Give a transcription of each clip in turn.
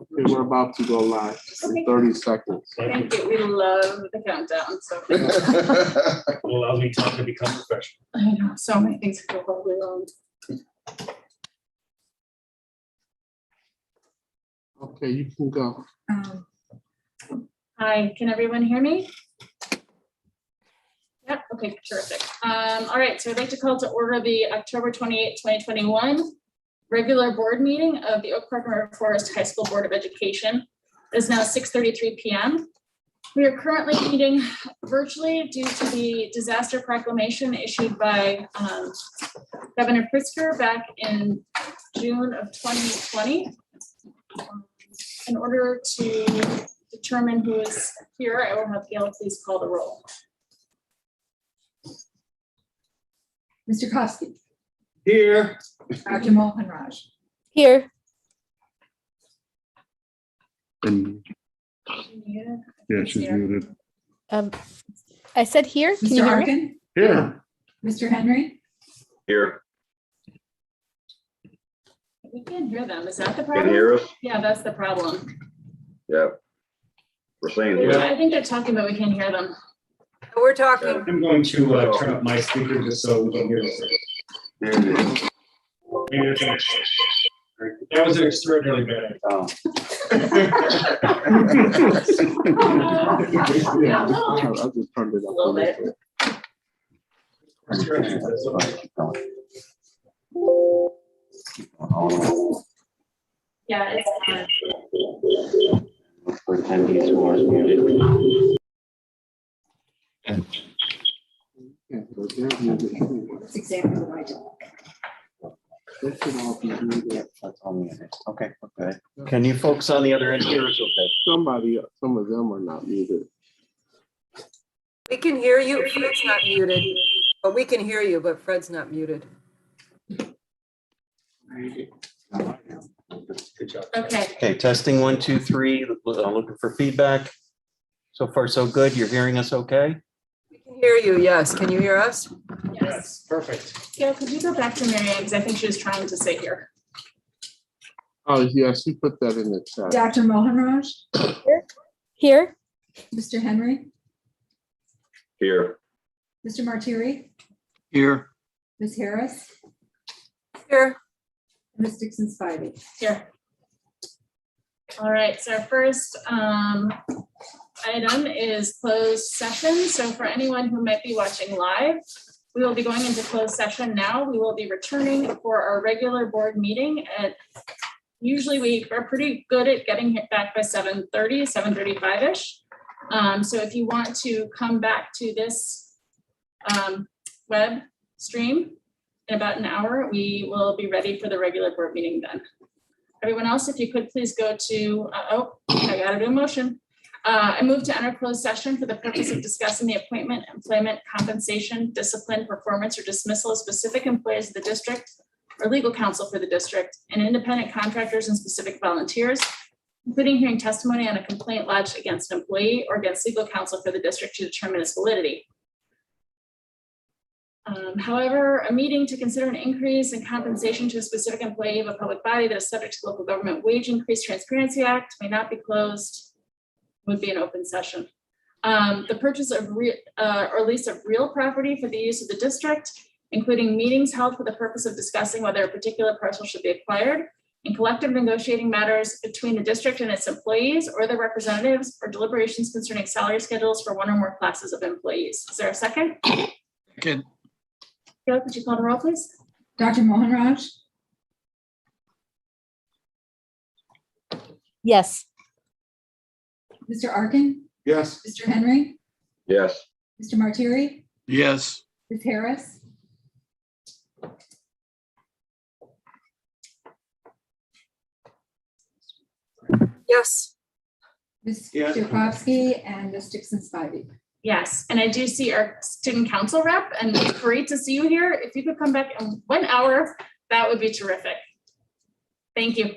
Okay, we're about to go live. Okay. 30 seconds. Thank you. We love the countdown. So It allows me time to become professional. I know so many things go horribly wrong. Okay, you can go. Hi, can everyone hear me? Yep, okay, terrific. All right, so I'd like to call to order the October 28th, 2021 regular board meeting of the Oak Park and River Forest High School Board of Education. It is now 6:33 p.m. We are currently meeting virtually due to the disaster proclamation issued by Governor Pritzker back in June of 2020. In order to determine who is here, I will have Gail please call the roll. Mr. Kosky, Here. Dr. Mohan Raj, Here. And yeah, she's muted. I said here. Can you Mr. hear me? Arkin, Here. Mr. Henry, Here, We can't hear them. Is that the can problem? you hear us? Yeah, that's the problem. Yeah. We're saying Yeah, here. I think they're talking, but we can't hear them. We're talking. I'm going to turn up my speaker just so we can hear this. There it is. Maybe that's an extra. That was an extraordinarily bad Yeah. I just turned it up. A little bit. Yeah, it's Attendees who are muted. Yeah, but they're muted anyway. that's exactly what I did. They should all be muted. That's on the end. Okay, okay. Can you folks on the other end hear us okay? Some of them are not muted. We can hear you. Fred's not muted, but we can hear you, but Fred's not muted. Good job. okay. Okay, testing 1, 2, 3, looking for feedback. So far, so good. You're hearing us okay? We can hear you, yes. Can you hear us? Yes. Perfect. Gail, could you go back to Mary Ann, because I think she was trying to sit here. Oh, yeah, she put that in the chat. Dr. Mohan Raj, Here. Mr. Henry, Here. Mr. Martiri, Here. Ms. Harris, Here. and Ms. Dixon Spivey. Here. All right, so our first item is closed session. So for anyone who might be watching live, we will be going into closed session now. We will be returning for our regular board meeting at, usually we are pretty good at getting back by 7:30, 7:35-ish. So if you want to come back to this web stream in about an hour, we will be ready for the regular board meeting then. Everyone else, if you could please go to, I gotta do a motion. I move to enter closed session for the purpose of discussing the appointment, employment, compensation, discipline, performance, or dismissal of specific employees of the district or legal counsel for the district and independent contractors and specific volunteers, including hearing testimony on a complaint lodged against an employee or against legal counsel for the district to determine its validity. However, a meeting to consider an increase in compensation to a specific employee of a public body that is subject to the Local Government Wage Increase Transparency Act may not be closed, would be an open session. The purchase of or lease of real property for the use of the district, including meetings held for the purpose of discussing whether a particular parcel should be acquired, and collective negotiating matters between the district and its employees or their representatives, or deliberations concerning salary schedules for one or more classes of employees. Is there a second? Second. Gail, could you call the roll, please? Dr. Mohan Raj, Yes. Mr. Arkin, Yes. Mr. Henry, Yes. Mr. Martiri, Yes. Ms. Harris, Yes. Ms. Yeah. Joukowsky, and Ms. Dixon Spivey. Yes, and I do see our student council rep, and it's great to see you here. If you could come back in 1 hour, that would be terrific. Thank you.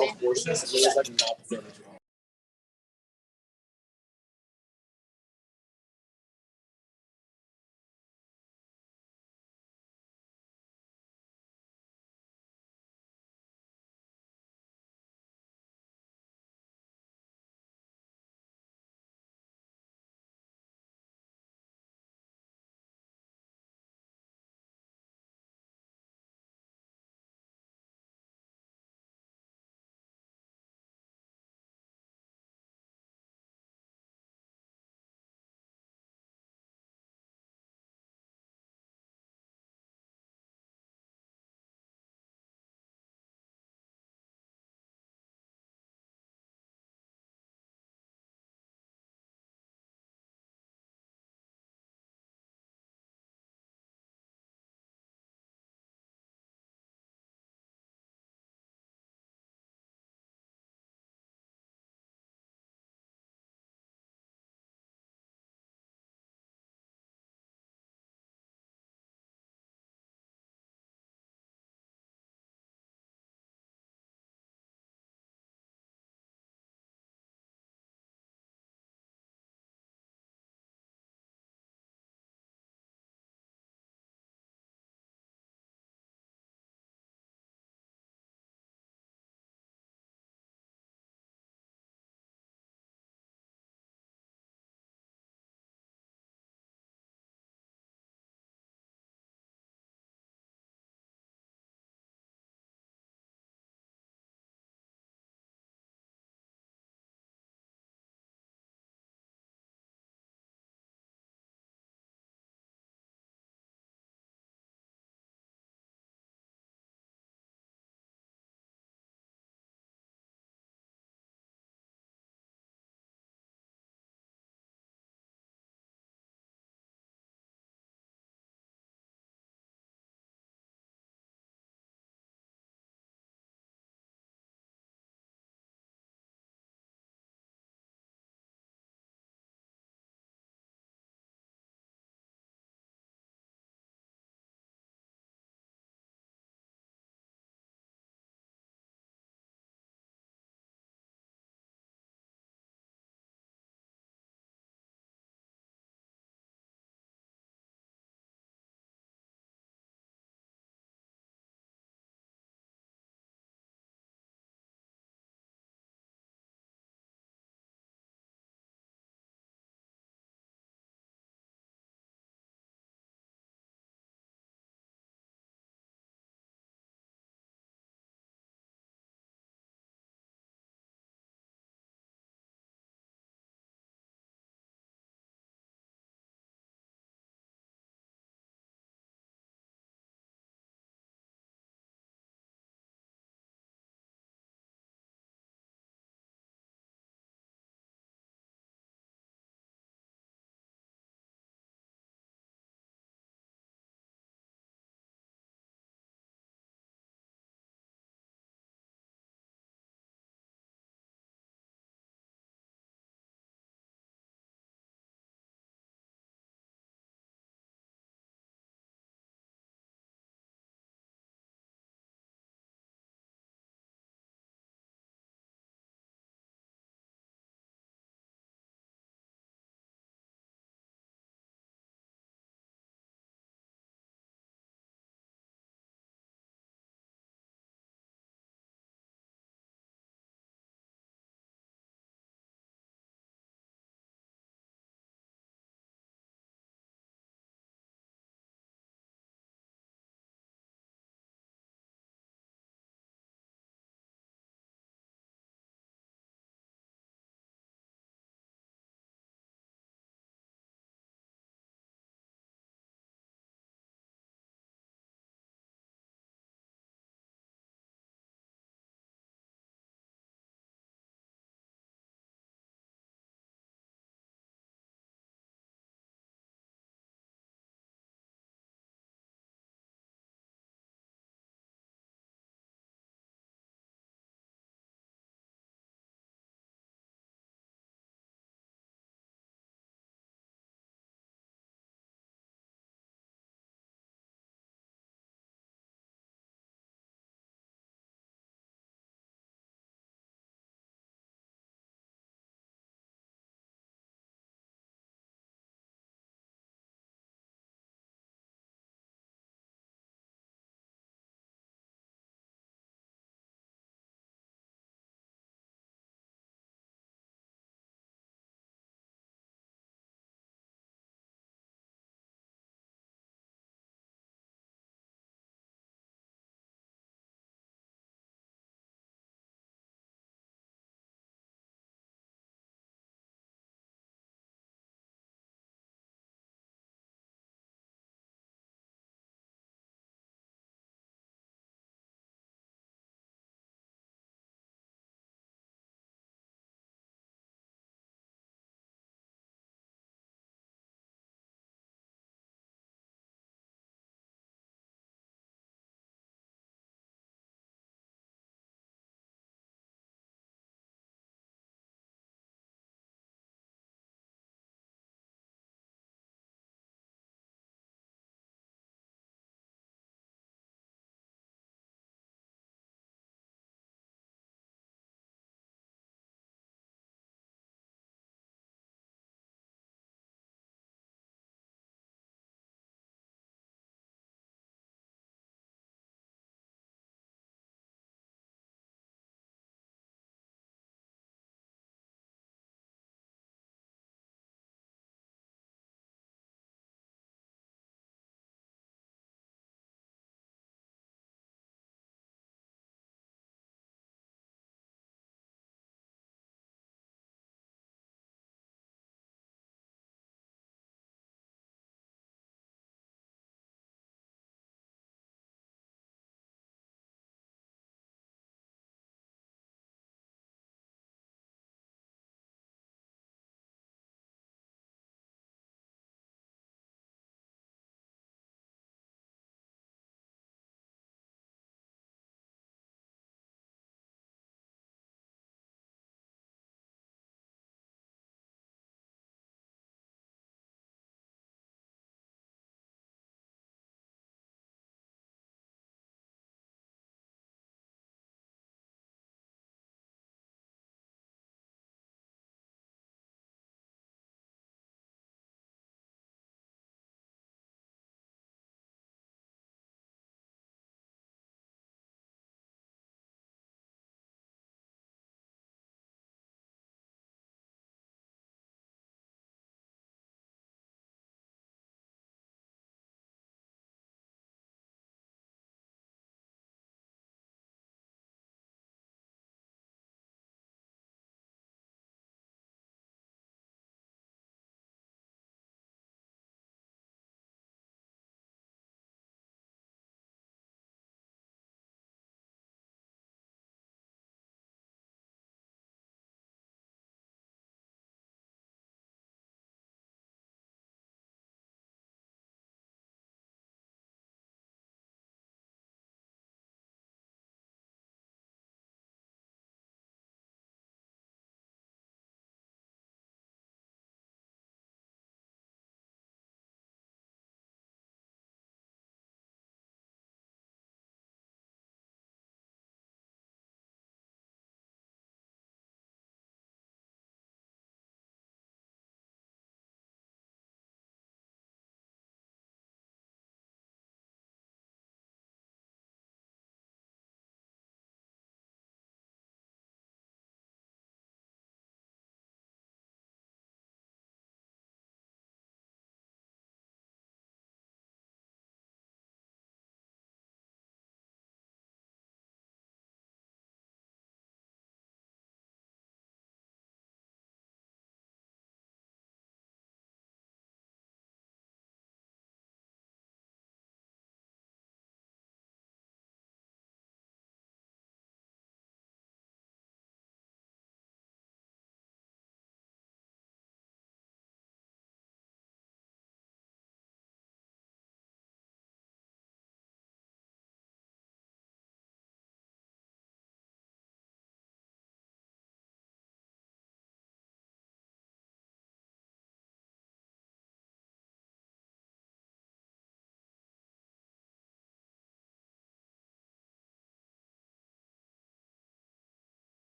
golf courses, and there was like not furniture.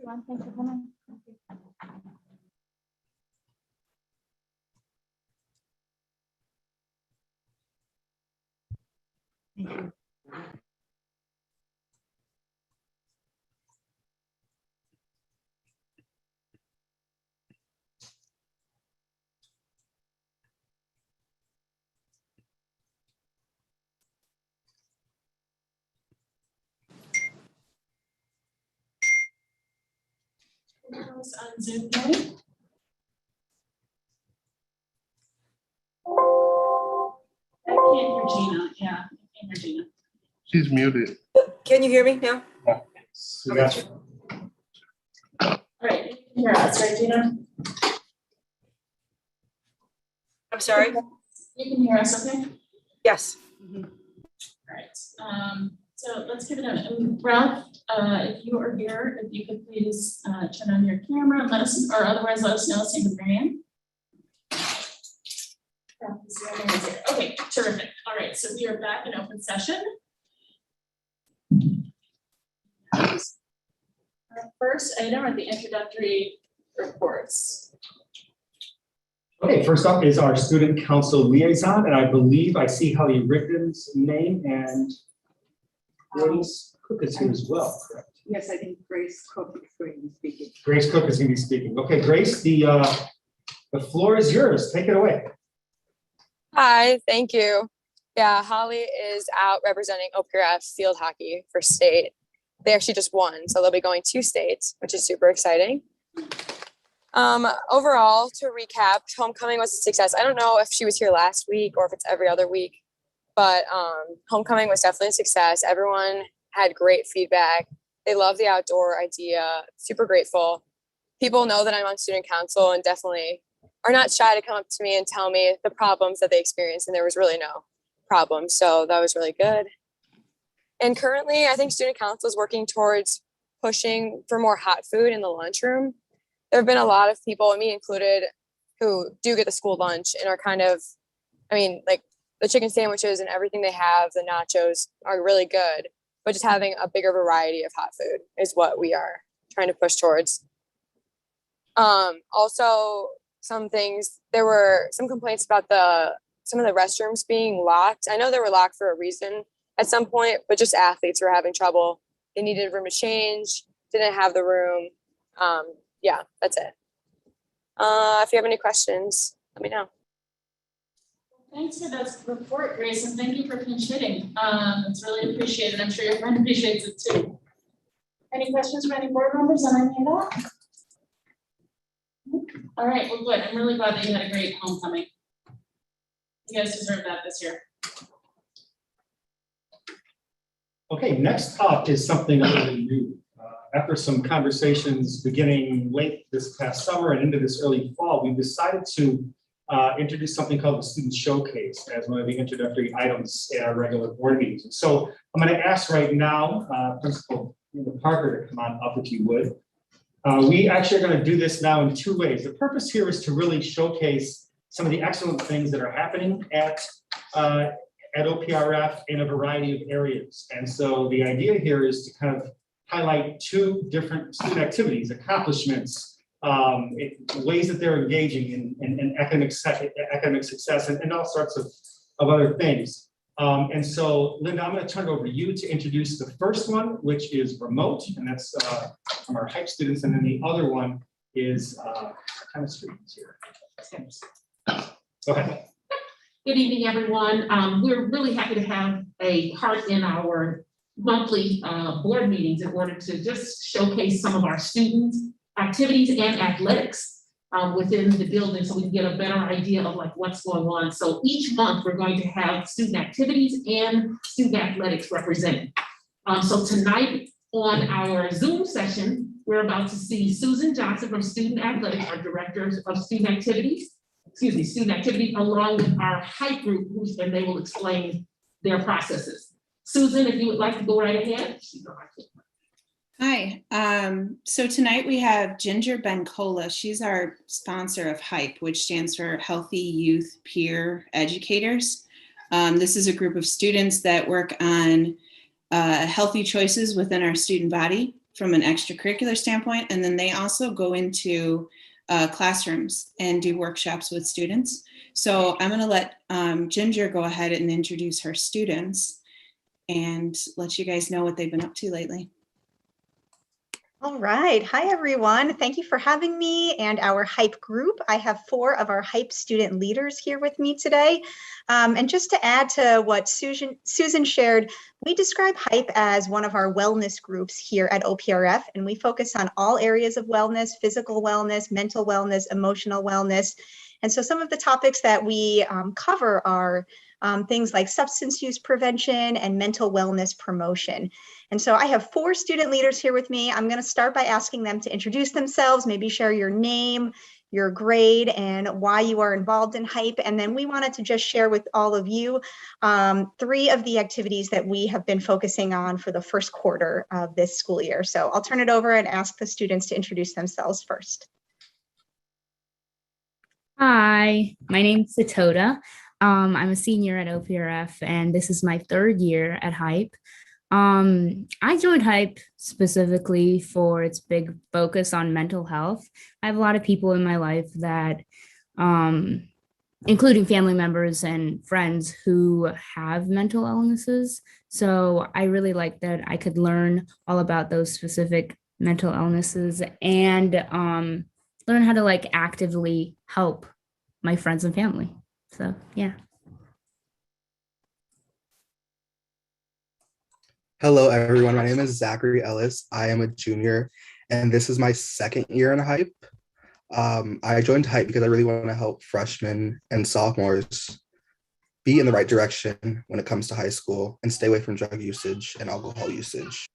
everyone. Thanks for coming. On Zoom meeting. I can't hear Gina. Yeah, I can't hear Gina. She's muted. Can you hear me now? We got you. All right, you can hear us, right, Gina? I'm sorry? You can hear us, okay? Yes. All right, so let's give it a, Ralph, if you are here, if you could please turn on your camera and let us, or otherwise let us know, same with Marianne. Ralph is the only one here. Okay, terrific. All right, so we are back in open session. Our first item are the introductory reports. Okay, first up is our student council liaison, and I believe I see Holly Rickman's name and Grace Cook is here as well, correct? Yes, I think Grace Cook is going to be speaking. Grace Cook is going to be speaking. Okay, Grace, the floor is yours. Take it away. Hi, thank you. Yeah, Holly is out representing OPRF field hockey for state. They actually just won, so they'll be going to states, which is super exciting. Overall, to recap, homecoming was a success. I don't know if she was here last week or if it's every other week, but homecoming was definitely a success. Everyone had great feedback. They love the outdoor idea, super grateful. People know that I'm on student council and definitely are not shy to come up to me and tell me the problems that they experienced, and there was really no problem. So that was really good. And currently, I think student council is working towards pushing for more hot food in the lunchroom. There have been a lot of people, me included, who do get the school lunch and are kind of, I mean, like the chicken sandwiches and everything they have, the nachos are really good, but just having a bigger variety of hot food is what we are trying to push towards. Also, some things, there were some complaints about some of the restrooms being locked. I know they were locked for a reason at some point, but just athletes were having trouble. They needed room to change, didn't have the room. Yeah, that's it. If you have any questions, let me know. Thanks for that report, Grace, and thank you for pinch hitting. It's really appreciated. I'm sure your friend appreciates it too. Any questions from any board members on any of that? All right, well, good. I'm really glad that you had a great homecoming. You guys deserve that this year. Okay, next up is something a little new. After some conversations beginning late this past summer and into this early fall, we decided to introduce something called the Student Showcase as one of the introductory items at our regular board meetings. And so I'm going to ask right now, Principal Parker to come on up if you would. We actually are going to do this now in two ways. The purpose here is to really showcase some of the excellent things that are happening at OPRF in a variety of areas. And so the idea here is to kind of highlight two different student activities, accomplishments, ways that they're engaging in academic success and all sorts of other things. And so, Linda, I'm going to turn it over to you to introduce the first one, which is remote, and that's from our HYPE students. And then the other one is chemistry here. Go ahead. Good evening, everyone. We're really happy to have a part in our monthly board meetings in order to just showcase some of our students' activities and athletics within the building so we can get a better idea of like what's going on. So each month we're going to have student activities and student athletics represented. So tonight on our Zoom session, we're about to see Susan Johnson from Student Athletics, our Director of Student Activities, along with our HYPE group, and they will explain their processes. Susan, if you would like to go right ahead. Hi, so tonight we have Ginger Bencola. She's our sponsor of HYPE, which stands for Healthy Youth Peer Educators. This is a group of students that work on healthy choices within our student body. from an extracurricular standpoint. And then they also go into classrooms and do workshops with students. So I'm going to let Ginger go ahead and introduce her students and let you guys know what they've been up to lately. All right. Hi, everyone. Thank you for having me and our HYPE group. I have 4 of our HYPE student leaders here with me today. And just to add to what Susan shared, we describe HYPE as one of our wellness groups here at OPRF, and we focus on all areas of wellness: physical wellness, mental wellness, emotional wellness. And so some of the topics that we cover are things like substance use prevention and mental wellness promotion. And so I have 4 student leaders here with me. I'm going to start by asking them to introduce themselves, maybe share your name, your grade, and why you are involved in HYPE. And then we wanted to just share with all of you 3 of the activities that we have been focusing on for the first quarter of this school year. So I'll turn it over and ask the students to introduce themselves first. Hi, my name's Satoda. I'm a senior at OPRF, and this is my 3rd year at HYPE. I joined HYPE specifically for its big focus on mental health. I have a lot of people in my life that, including family members and friends who have mental illnesses. So I really like that I could learn all about those specific mental illnesses and learn how to like actively help my friends and family. So, yeah. Hello, everyone. My name is Zachary Ellis. I am a junior, and this is my 2nd year in HYPE. I joined HYPE because I really want to help freshmen and sophomores be in the right direction when it comes to high school and stay away from drug usage and alcohol usage.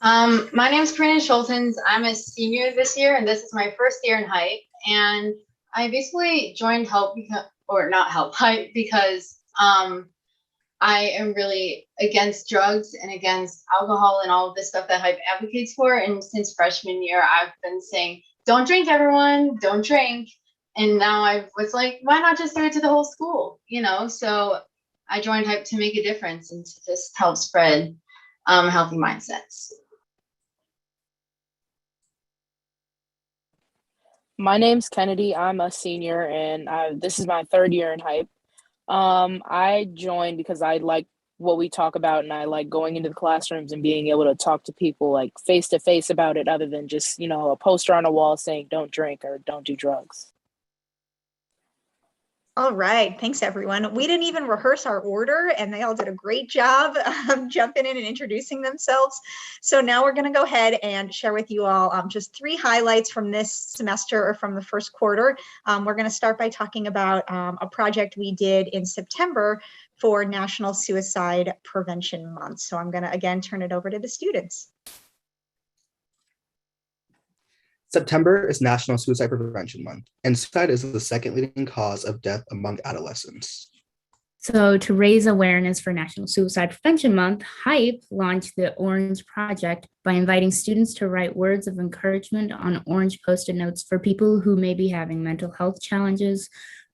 My name is Karina Schultens. I'm a senior this year, and this is my 1st year in HYPE. And I basically joined HYPE because I am really against drugs and against alcohol and all of this stuff that HYPE advocates for. And since freshman year, I've been saying, don't drink, everyone, don't drink. And now I was like, why not just do it to the whole school? You know, so I joined HYPE to make a difference and to just help spread healthy mindsets. My name's Kennedy. I'm a senior, and this is my 3rd year in HYPE. I joined because I like what we talk about, and I like going into the classrooms and being able to talk to people like face to face about it, other than just, you know, a poster on a wall saying don't drink or don't do drugs. All right, thanks everyone. We didn't even rehearse our order and they all did a great job jumping in and introducing themselves. So now we're gonna go ahead and share with you all just 3 highlights from this semester or from the first quarter. We're gonna start by talking about a project we did in September for National Suicide Prevention Month. So I'm gonna again turn it over to the students. September is National Suicide Prevention Month, and suicide is the 2nd leading cause of death among adolescents. So to raise awareness for National Suicide Prevention Month, HYPE launched the Orange Project by inviting students to write words of encouragement on orange Post-it notes for people who may be having mental health challenges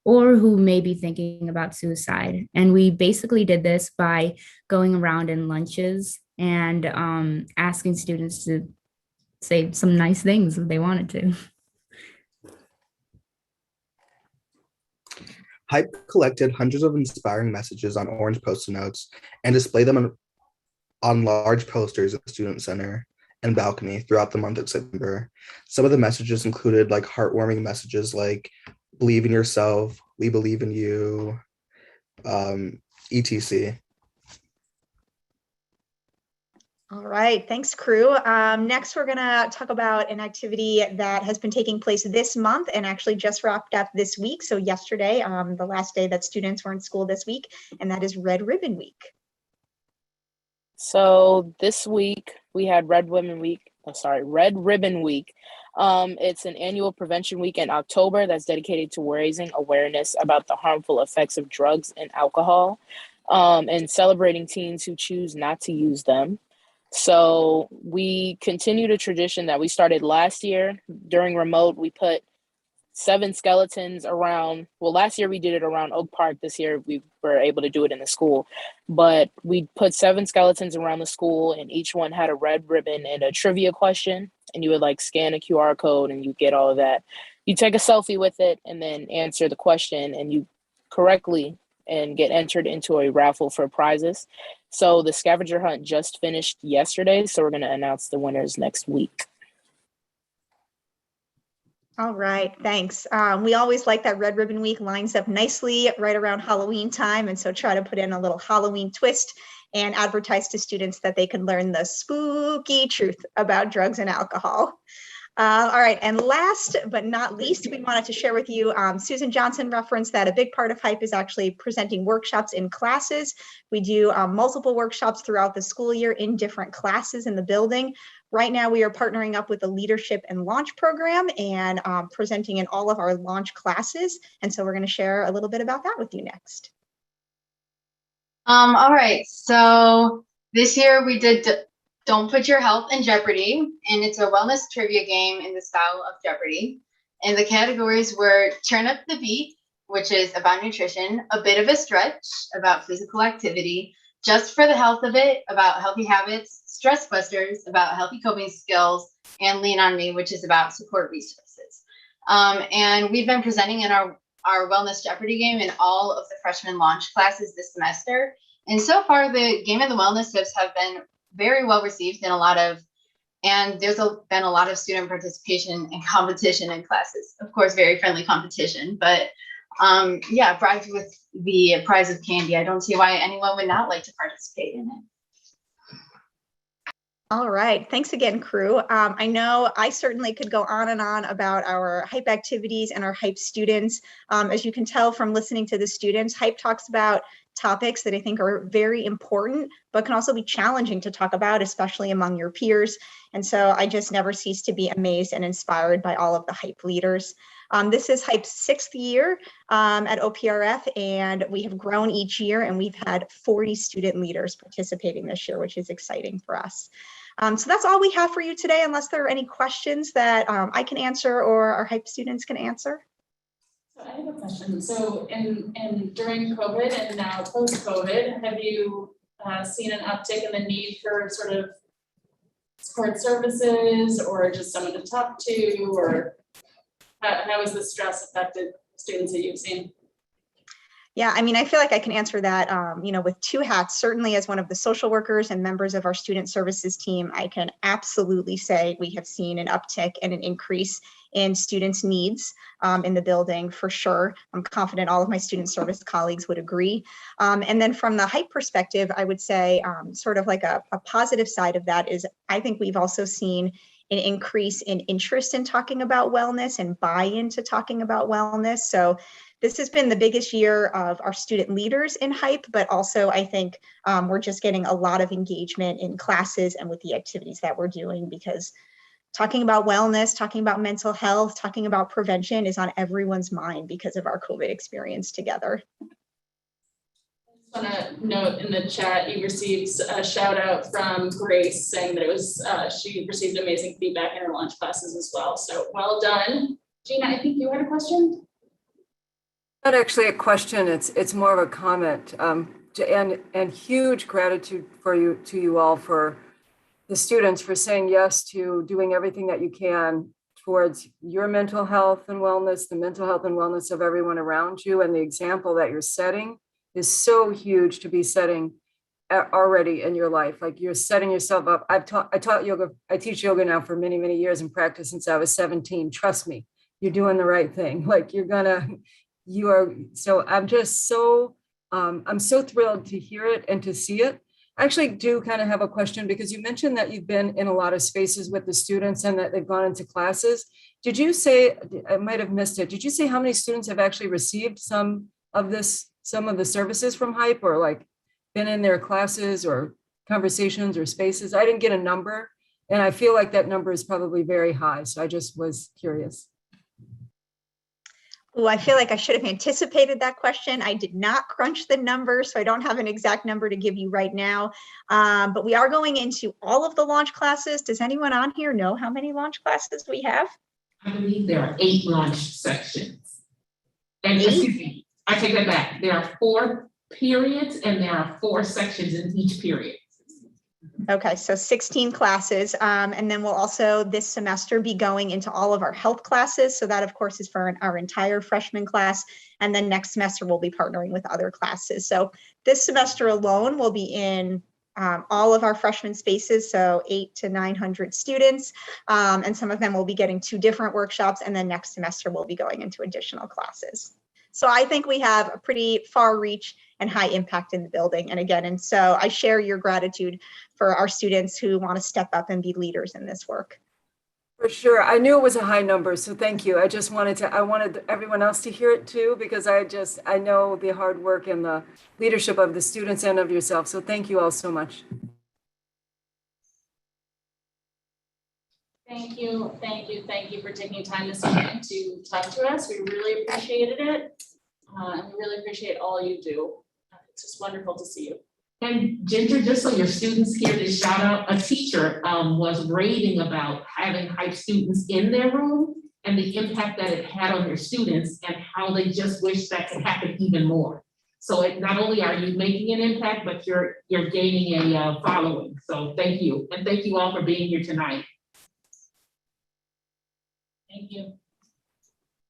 or who may be thinking about suicide. And we basically did this by going around in lunches and asking students to say some nice things if they wanted to. HYPE collected hundreds of inspiring messages on orange Post-it notes and displayed them on large posters at the Student Center and balcony throughout the month of September. Some of the messages included like heartwarming messages like believe in yourself, we believe in you, etc. All right, thanks crew. Next, we're gonna talk about an activity that has been taking place this month and actually just wrapped up this week. So yesterday, the last day that students were in school this week, and that is Red Ribbon Week. So this week we had Red Ribbon Week. It's an annual prevention week in October that's dedicated to raising awareness about the harmful effects of drugs and alcohol, and celebrating teens who choose not to use them. So we continued a tradition that we started last year. During remote, we put 7 skeletons around, well, last year we did it around Oak Park. This year we were able to do it in the school, but we put 7 skeletons around the school, and each one had a red ribbon and a trivia question, and you would like scan a QR code and you get all of that. You take a selfie with it and then answer the question, and you correctly and get entered into a raffle for prizes. So the scavenger hunt just finished yesterday, so we're going to announce the winners next week. All right, thanks. We always like that Red Ribbon Week lines up nicely right around Halloween time, and so try to put in a little Halloween twist and advertise to students that they can learn the spooky truth about drugs and alcohol. All right, and last but not least, we wanted to share with you, Susan Johnson referenced that a big part of HYPE is actually presenting workshops in classes. We do multiple workshops throughout the school year in different classes in the building. Right now, we are partnering up with the Leadership and Launch program and presenting in all of our launch classes. And so we're going to share a little bit about that with you next. All right, so this year we did Don't Put Your Health in Jeopardy, and it's a wellness trivia game in the style of Jeopardy. And the categories were Turn Up the Beat, which is about nutrition, A Bit of a Stretch, about physical activity, Just for the Health of It, about healthy habits, Stress Busters, about healthy coping skills, and Lean on Me, which is about support resources. And we've been presenting in our Wellness Jeopardy game in all of the freshman launch classes this semester. And so far, the game and the wellness tips have been very well received and there's been a lot of student participation and competition in classes. Of course, very friendly competition, but yeah, bribed with the prize of candy. I don't see why anyone would not like to participate in it. All right, thanks again, crew. I know I certainly could go on and on about our HYPE activities and our HYPE students. As you can tell from listening to the students, HYPE talks about topics that I think are very important, but can also be challenging to talk about, especially among your peers. And so I just never cease to be amazed and inspired by all of the HYPE leaders. This is HYPE's 6th year at OPRF, and we have grown each year, and we've had 40 student leaders participating this year, which is exciting for us. So that's all we have for you today, unless there are any questions that I can answer or our HYPE students can answer. So I have a question. So during COVID and now post-COVID, have you seen an uptick in the need for sort of support services or just someone to talk to, or how has the stress affected students that you've seen? Yeah, I mean, I feel like I can answer that, with 2 hats. Certainly as one of the social workers and members of our student services team, I can absolutely say we have seen an uptick and an increase in students' needs in the building for sure. I'm confident all of my student service colleagues would agree. And then from the HYPE perspective, I would say sort of like a positive side of that is I think we've also seen an increase in interest in talking about wellness and buy-in to talking about wellness. So this has been the biggest year of our student leaders in HYPE, but also I think we're just getting a lot of engagement in classes and with the activities that we're doing, because talking about wellness, talking about mental health, talking about prevention is on everyone's mind because of our COVID experience together. I just want to note in the chat, you received a shout out from Grace saying that it was, she received amazing feedback in her launch classes as well. So well done. Gina, I think you had a question? Not actually a question, it's more of a comment. And huge gratitude to you all, for the students, for saying yes to doing everything that you can towards your mental health and wellness, the mental health and wellness of everyone around you, and the example that you're setting is so huge to be setting already in your life. Like, you're setting yourself up. I taught yoga. I teach yoga now for many, many years and practice since I was 17. Trust me, you're doing the right thing. Like, you are. So I'm just so, I'm so thrilled to hear it and to see it. I actually do kind of have a question, because you mentioned that you've been in a lot of spaces with the students and that they've gone into classes. Did you say, I might have missed it, did you say how many students have actually received some of the services from HYPE, or like been in their classes or conversations or spaces? I didn't get a number, and I feel like that number is probably very high. So I just was curious. Oh, I feel like I should have anticipated that question. I did not crunch the number, so I don't have an exact number to give you right now. But we are going into all of the launch classes. Does anyone on here know how many launch classes we have? I believe there are 8 launch sections. And excuse me, I take that back. There are 4 periods and there are 4 sections in each period. Okay, so 16 classes. And then we'll also this semester be going into all of our health classes. So that of course is for our entire freshman class. And then next semester we'll be partnering with other classes. So this semester alone we'll be in all of our freshman spaces, so 800 to 900 students. And some of them will be getting 2 different workshops. And then next semester we'll be going into additional classes. So I think we have a pretty far reach and high impact in the building. And again, and so I share your gratitude for our students who want to step up and be leaders in this work. For sure. I knew it was a high number, so thank you. I wanted everyone else to hear it too, because I know the hard work and the leadership of the students and of yourself. So thank you all so much. Thank you, thank you, thank you for taking time this evening to talk to us. We really appreciated it. And we really appreciate all you do. It's just wonderful to see you. And Ginger, just so your students hear this shout out, a teacher was raving about having Hype students in their room and the impact that it had on their students and how they just wish that could happen even more. So not only are you making an impact, but you're gaining a following. So thank you. And thank you all for being here tonight. Thank you.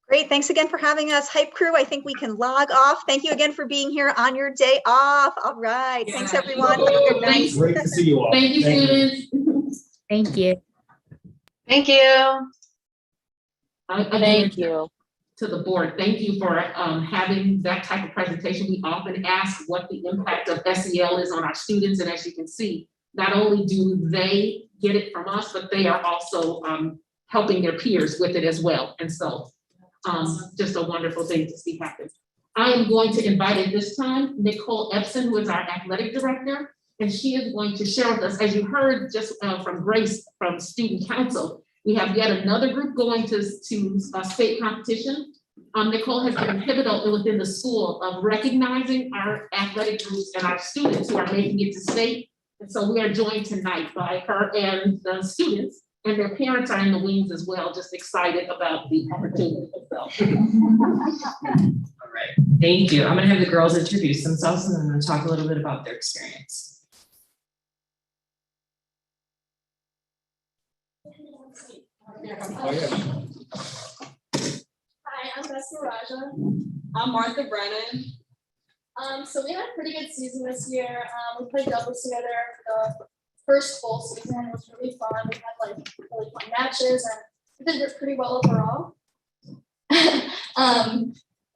Great, thanks again for having us. Hype crew, I think we can log off. Thank you again for being here on your day off. All right, thanks everyone. Have a good night. Great to see you all. Thank you, students. Thank you. Thank you. Thank you. To the board, thank you for having that type of presentation. We often ask what the impact of SEL is on our students, and as you can see, not only do they get it from us, but they are also helping their peers with it as well. And so just a wonderful thing to see happen. I am going to invite at this time Nicole Epson, who is our athletic director, and she is going to share with us, as you heard just from Grace from Student Council, we have yet another group going to state competition. Nicole has been pivotal within the school of recognizing our athletic groups and our students who are making it to state. And so we are joined tonight by her and the students, and their parents are in the wings as well, just excited about the opportunity itself. All right, thank you. I'm gonna have the girls introduce themselves and I'm gonna talk a little bit about their experience. Hi, I'm Bessa Raja. I'm Martha Brennan. So we had a pretty good season this year. We played doubles together for the first full season. It was really fun. We had like really fun matches and we did pretty well overall.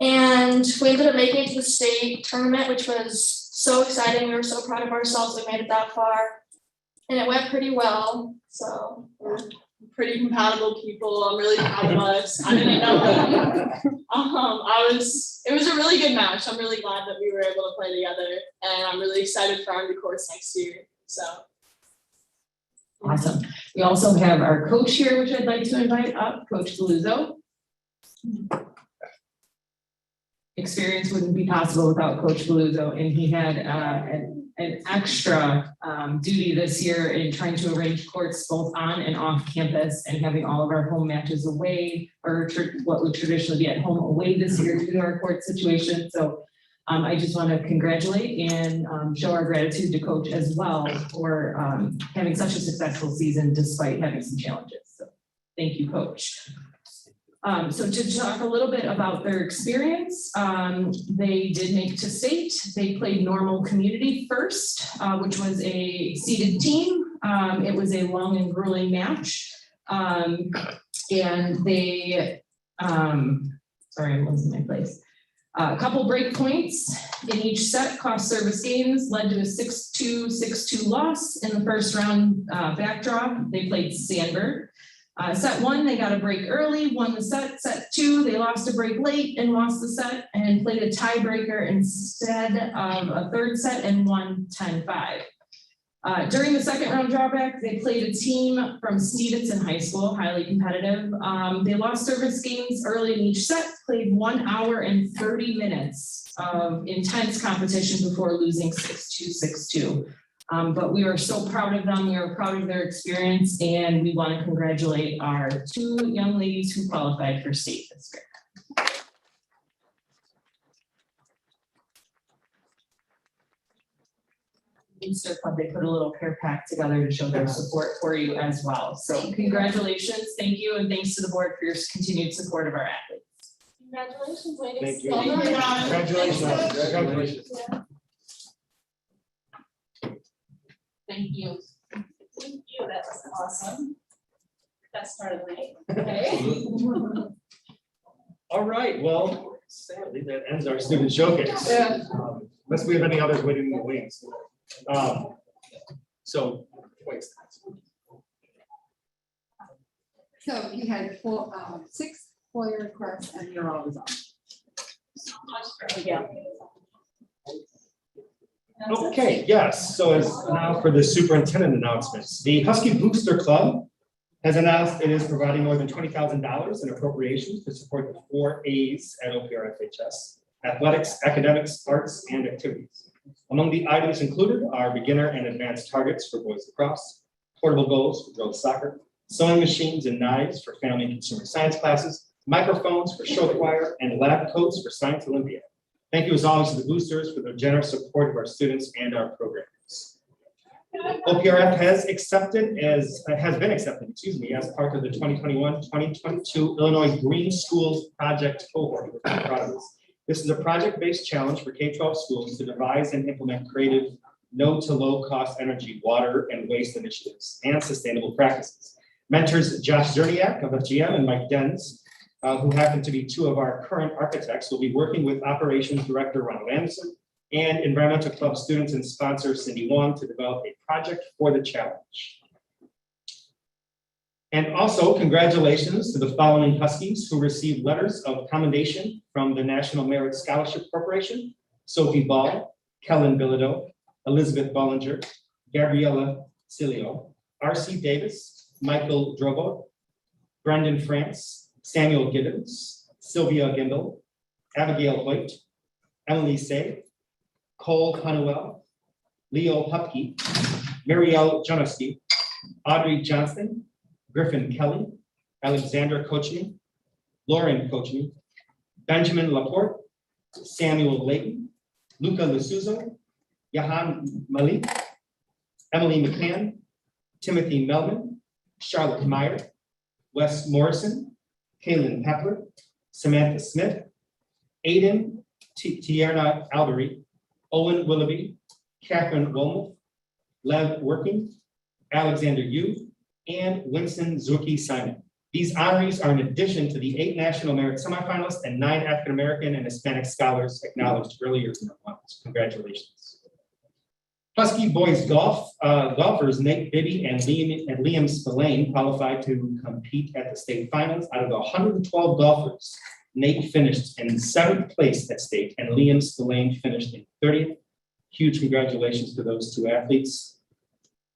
And we ended up making it to the state tournament, which was so exciting. We were so proud of ourselves. We made it that far and it went pretty well. So we're pretty compatible people. I'm really proud of us. I didn't know that. It was a really good match. I'm really glad that we were able to play together and I'm really excited for our new course next year. So. Awesome. We also have our coach here, which I'd like to invite up, Coach Galuzzo. Experience wouldn't be possible without Coach Galuzzo, and he had an extra duty this year in trying to arrange courts both on and off campus and having all of our home matches away, or what would traditionally be at home away this year due to our court situation. So I just want to congratulate and show our gratitude to Coach as well for having such a successful season despite having some challenges. So thank you, Coach. So to talk a little bit about their experience, they did make it to state. They played normal community first, which was a seeded team. It was a long and grueling match. And they, sorry, I'm losing my place. A couple break points in each set cost service games led to a 6-2, 6-2 loss in the first round backdrop. They played Sandburg. Set 1, they got a break early, won the set. Set 2, they lost a break late and lost the set and played a tiebreaker instead of a third set and won 10-5. During the second round drawback, they played a team from Stevenson High School, highly competitive. They lost service games early in each set, played 1 hour and 30 minutes of intense competition before losing 6-2, 6-2. But we are so proud of them. We are proud of their experience, and we want to congratulate our 2 young ladies who qualified for state this year. Booster Club, they put a little care pack together to show their support for you as well. So congratulations, thank you, and thanks to the board for your continued support of our athletes. Congratulations, ladies. Thank you. Well done. Congratulations. Congratulations. Thank you. Thank you, that's awesome. That started late, okay. All right, well, sadly, that ends our student showcase. Yeah. Unless we have any others waiting in the wings. So, wait. So you had 6 FOIA requests and you're all resolved. Yeah. Okay, yes, so as now for the superintendent announcements. The Husky Booster Club has announced it is providing more than $20,000 in appropriations to support the 4 A's at OPRFHS: athletics, academics, arts, and activities. Among the items included are beginner and advanced targets for boys lacrosse, portable goals for girls soccer, sewing machines and knives for family and consumer science classes, microphones for show choir, and lab coats for Science Olympiad. Thank you as always to the boosters for their generous support of our students and our programs. OPRF has been accepted, as part of the 2021-2022 Illinois Green Schools Project cohort. We're very proud of this. This is a project-based challenge for K-12 schools to devise and implement creative, no to low cost energy, water, and waste initiatives and sustainable practices. Mentors Josh Zerniak of FGM and Mike Denz, who happen to be 2 of our current architects, will be working with Operations Director Ronald Anderson and Environmental Club students and sponsor Cindy Wong to develop a project for the challenge. And also, congratulations to the following Huskies who received letters of commendation from the National Merit Scholarship Corporation: Sophie Ball, Kellen Bilodeau, Elizabeth Bollinger, Gabriella Cilio, R.C. Davis, Michael Drobo, Brendan France, Samuel Gibbons, Sylvia Gindel, Abigail Hoyt, Emily Say, Cole Honeywell, Leo Hupke, Marielle Jonaski, Audrey Johnston, Griffin Kelly, Alexandra Kochny, Lauren Kochny, Benjamin Laporte, Samuel Layton, Luca Lasuzo, Yahan Malik, Emily McCann, Timothy Melvin, Charlotte Meyer, Wes Morrison, Kaylin Pepler, Samantha Smith, Aiden Tierna Albery, Owen Willoughby, Catherine Wilmoth, Lev Working, Alexander Yu, and Winston Zuki Simon. These honorees are in addition to the 8 National Merit semifinalists and 9 African American and Hispanic scholars acknowledged earlier in the month. Congratulations. Husky boys golfers Nate Bibby and Liam Spillane qualified to compete at the state finals. Out of the 112 golfers, Nate finished in 7th place at state and Liam Spillane finished in 30th. Huge congratulations to those 2 athletes.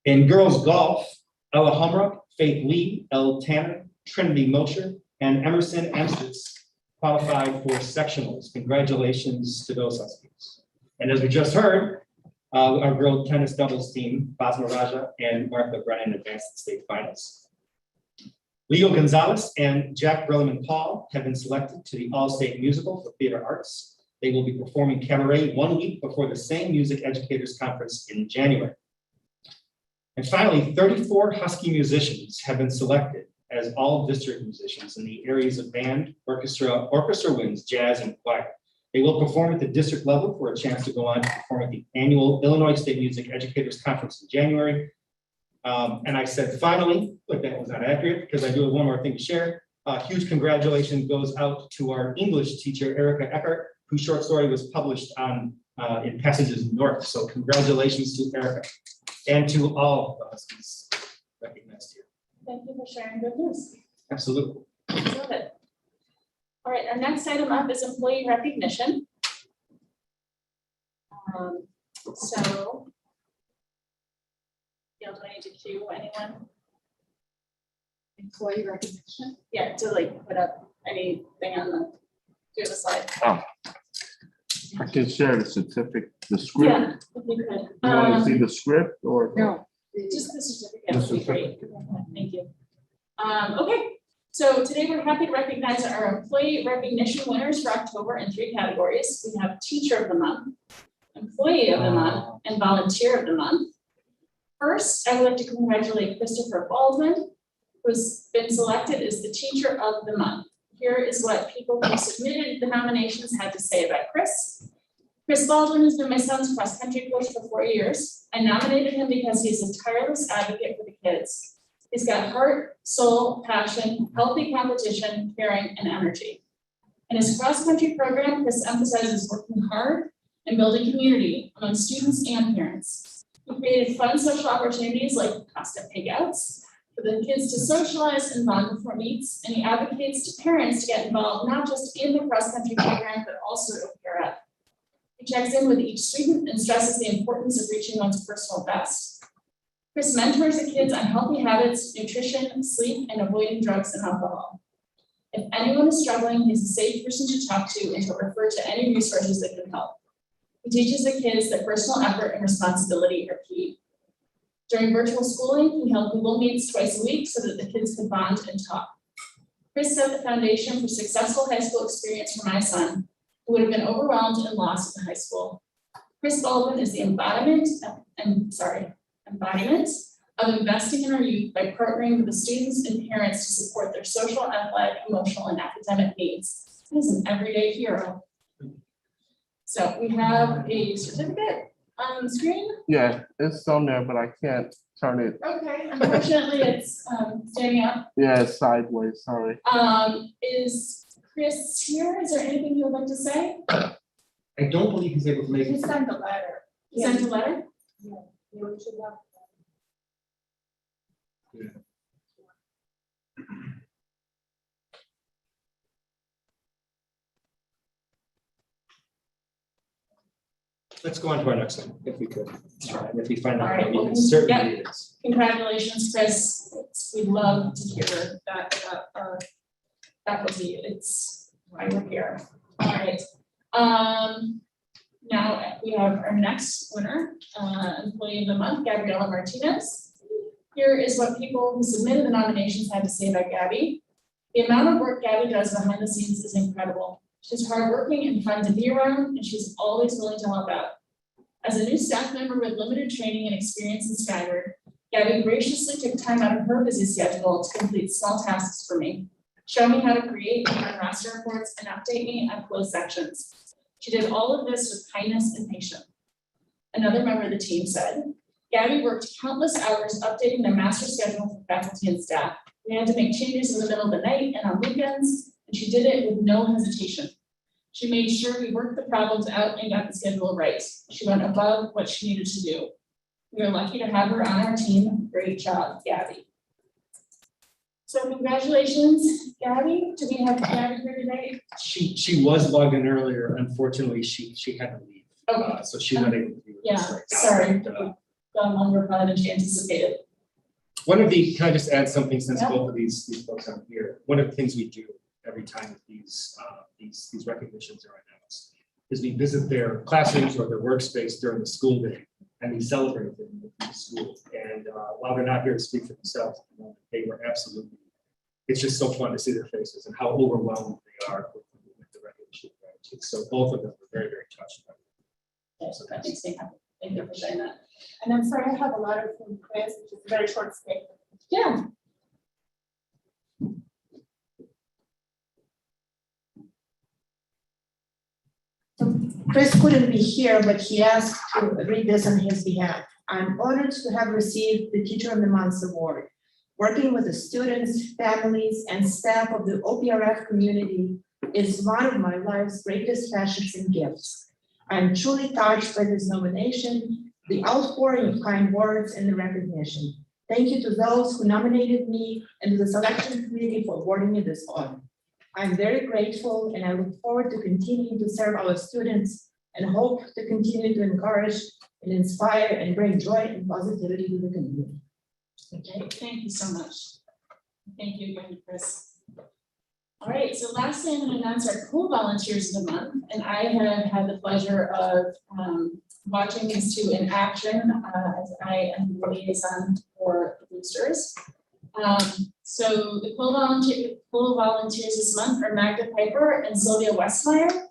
In girls golf, Ella Humrock, Faith Lee, Elle Tanner, Trinity Mosher, and Emerson Amstutz qualified for sectionals. Congratulations to those Huskies. And as we just heard, our girls tennis doubles team, Basma Raja and Martha Brennan, advanced to state finals. Leo Gonzalez and Jack Brilliman Paul have been selected to the All-State Musical for Theater Arts. They will be performing cabaret 1 week before the same Music Educators Conference in January. And finally, 34 Husky musicians have been selected as all district musicians in the areas of band, orchestra winds, jazz, and choir. They will perform at the district level for a chance to go on to perform at the annual Illinois State Music Educators Conference in January. And I said, finally, but that was not accurate because I do have one more thing to share. Huge congratulations goes out to our English teacher, Erica Eckert, whose short story was published on in Passages North. So congratulations to Erica and to all the Huskies recognized here. Thank you for sharing good news. Absolutely. Love it. All right, our next item up is employee recognition. So, do I need to cue anyone? Employee recognition? Yeah, to like put up anything on the, do the slide. Oh. I can share the certificate, the Yeah, script. if you could. You want to see the script or? No, just the certificate would be great. certificate. Thank you. Okay, so today we're happy to recognize our employee recognition winners for October in 3 categories. We have Teacher of the Month, Employee of the Month, and Volunteer of the Month. First, I would like to congratulate Christopher Baldwin, who's been selected as the Teacher of the Month. Here is what people who submitted the nominations had to say about Chris. Chris Baldwin has been my son's cross-country coach for 4 years. I nominated him because he's a tireless advocate for the kids. He's got heart, soul, passion, healthy competition, caring, and energy. In his cross-country program, Chris emphasizes working hard and building community among students and parents. He created fun social opportunities like Costa Payouts for the kids to socialize and bond before meets, and he advocates to parents to get involved not just in the cross-country program, but also to pair up. He checks in with each student and stresses the importance of reaching one's personal best. Chris mentors the kids on healthy habits, nutrition, sleep, and avoiding drugs and alcohol. If anyone is struggling, he's a safe person to talk to and to refer to any resources that can help. He teaches the kids that personal effort and responsibility are key. During virtual schooling, he held Google Meets twice a week so that the kids could bond and talk. Chris set the foundation for successful high school experience for my son, who would have been overwhelmed and lost in high school. Chris Baldwin is the embodiment of investing in our youth by partnering with the students and parents to support their social, athletic, emotional, and academic needs. He's an everyday hero. So we have a certificate on the screen. Yeah, it's on there, but I can't turn it. Okay, unfortunately, it's standing up. Yeah, it's sideways, sorry. Is Chris here? Is there anything you would like to say? I don't believe he's able to make He it. sent a letter. He sent a letter? Yeah. Let's go on to our next one, if we could. And if we find All out right, what we well, can certainly yep. it is. Congratulations, Chris. We'd love to hear that about our faculty. It's why we're here. All right. Now we have our next winner, Employee of the Month, Gabriela Martinez. Here is what people who submitted the nominations had to say about Gabby. The amount of work Gabby does behind the scenes is incredible. She's hardworking and fun to be around, and she's always willing to help out. As a new staff member with limited training and experience in Skyward, Gabby graciously took time out of her busy schedule to complete small tasks for me, show me how to create and run roster reports, and update me on closed sections. She did all of this with kindness and patience. Another member of the team said, Gabby worked countless hours updating the master schedule for faculty and staff. We had to make changes in the middle of the night and on weekends, and she did it with no hesitation. She made sure we worked the problems out and got the schedule right. She went above what she needed to do. We are lucky to have her on our team. Great job, Gabby. So congratulations, Gabby. Do we have Gabby here today? She was logged in earlier. Unfortunately, she had to leave. Okay. So she went able to do Yeah, this right now. sorry. But, Gone longer probably than she anticipated. one of the, can I just add something since Yeah. both of these folks aren't here? One of the things we do every time these recognitions are announced is we visit their classrooms or their workspace during the school day, and we celebrate them with the school. And while they're not here to speak for themselves, they were absolutely, it's just so fun to see their faces and how overwhelmed they are with the recognition. So both of them were very, very touched by it. Yeah, so that makes me happy. Thank you for sharing that. And I'm sorry, I have a letter from Chris, which is a very short statement. Yeah. Chris couldn't be here, but he asked to read this on his behalf. I'm honored to have received the Teacher of the Month award. Working with the students, families, and staff of the OPRF community is one of my life's greatest passions and gifts. I'm truly touched by this nomination, the outpouring of kind words, and the recognition. Thank you to those who nominated me and to the selection committee for awarding me this honor. I'm very grateful, and I look forward to continuing to serve our students and hope to continue to encourage and inspire and bring joy and positivity to the community. Okay, thank you so much. Thank you again, Chris. All right, so lastly, I'm going to announce our co-volunteers of the month, and I have had the pleasure of watching these two in action as I am the liaison for the boosters. So the co-volunteers this month are Magda Piper and Sylvia Westmeyer.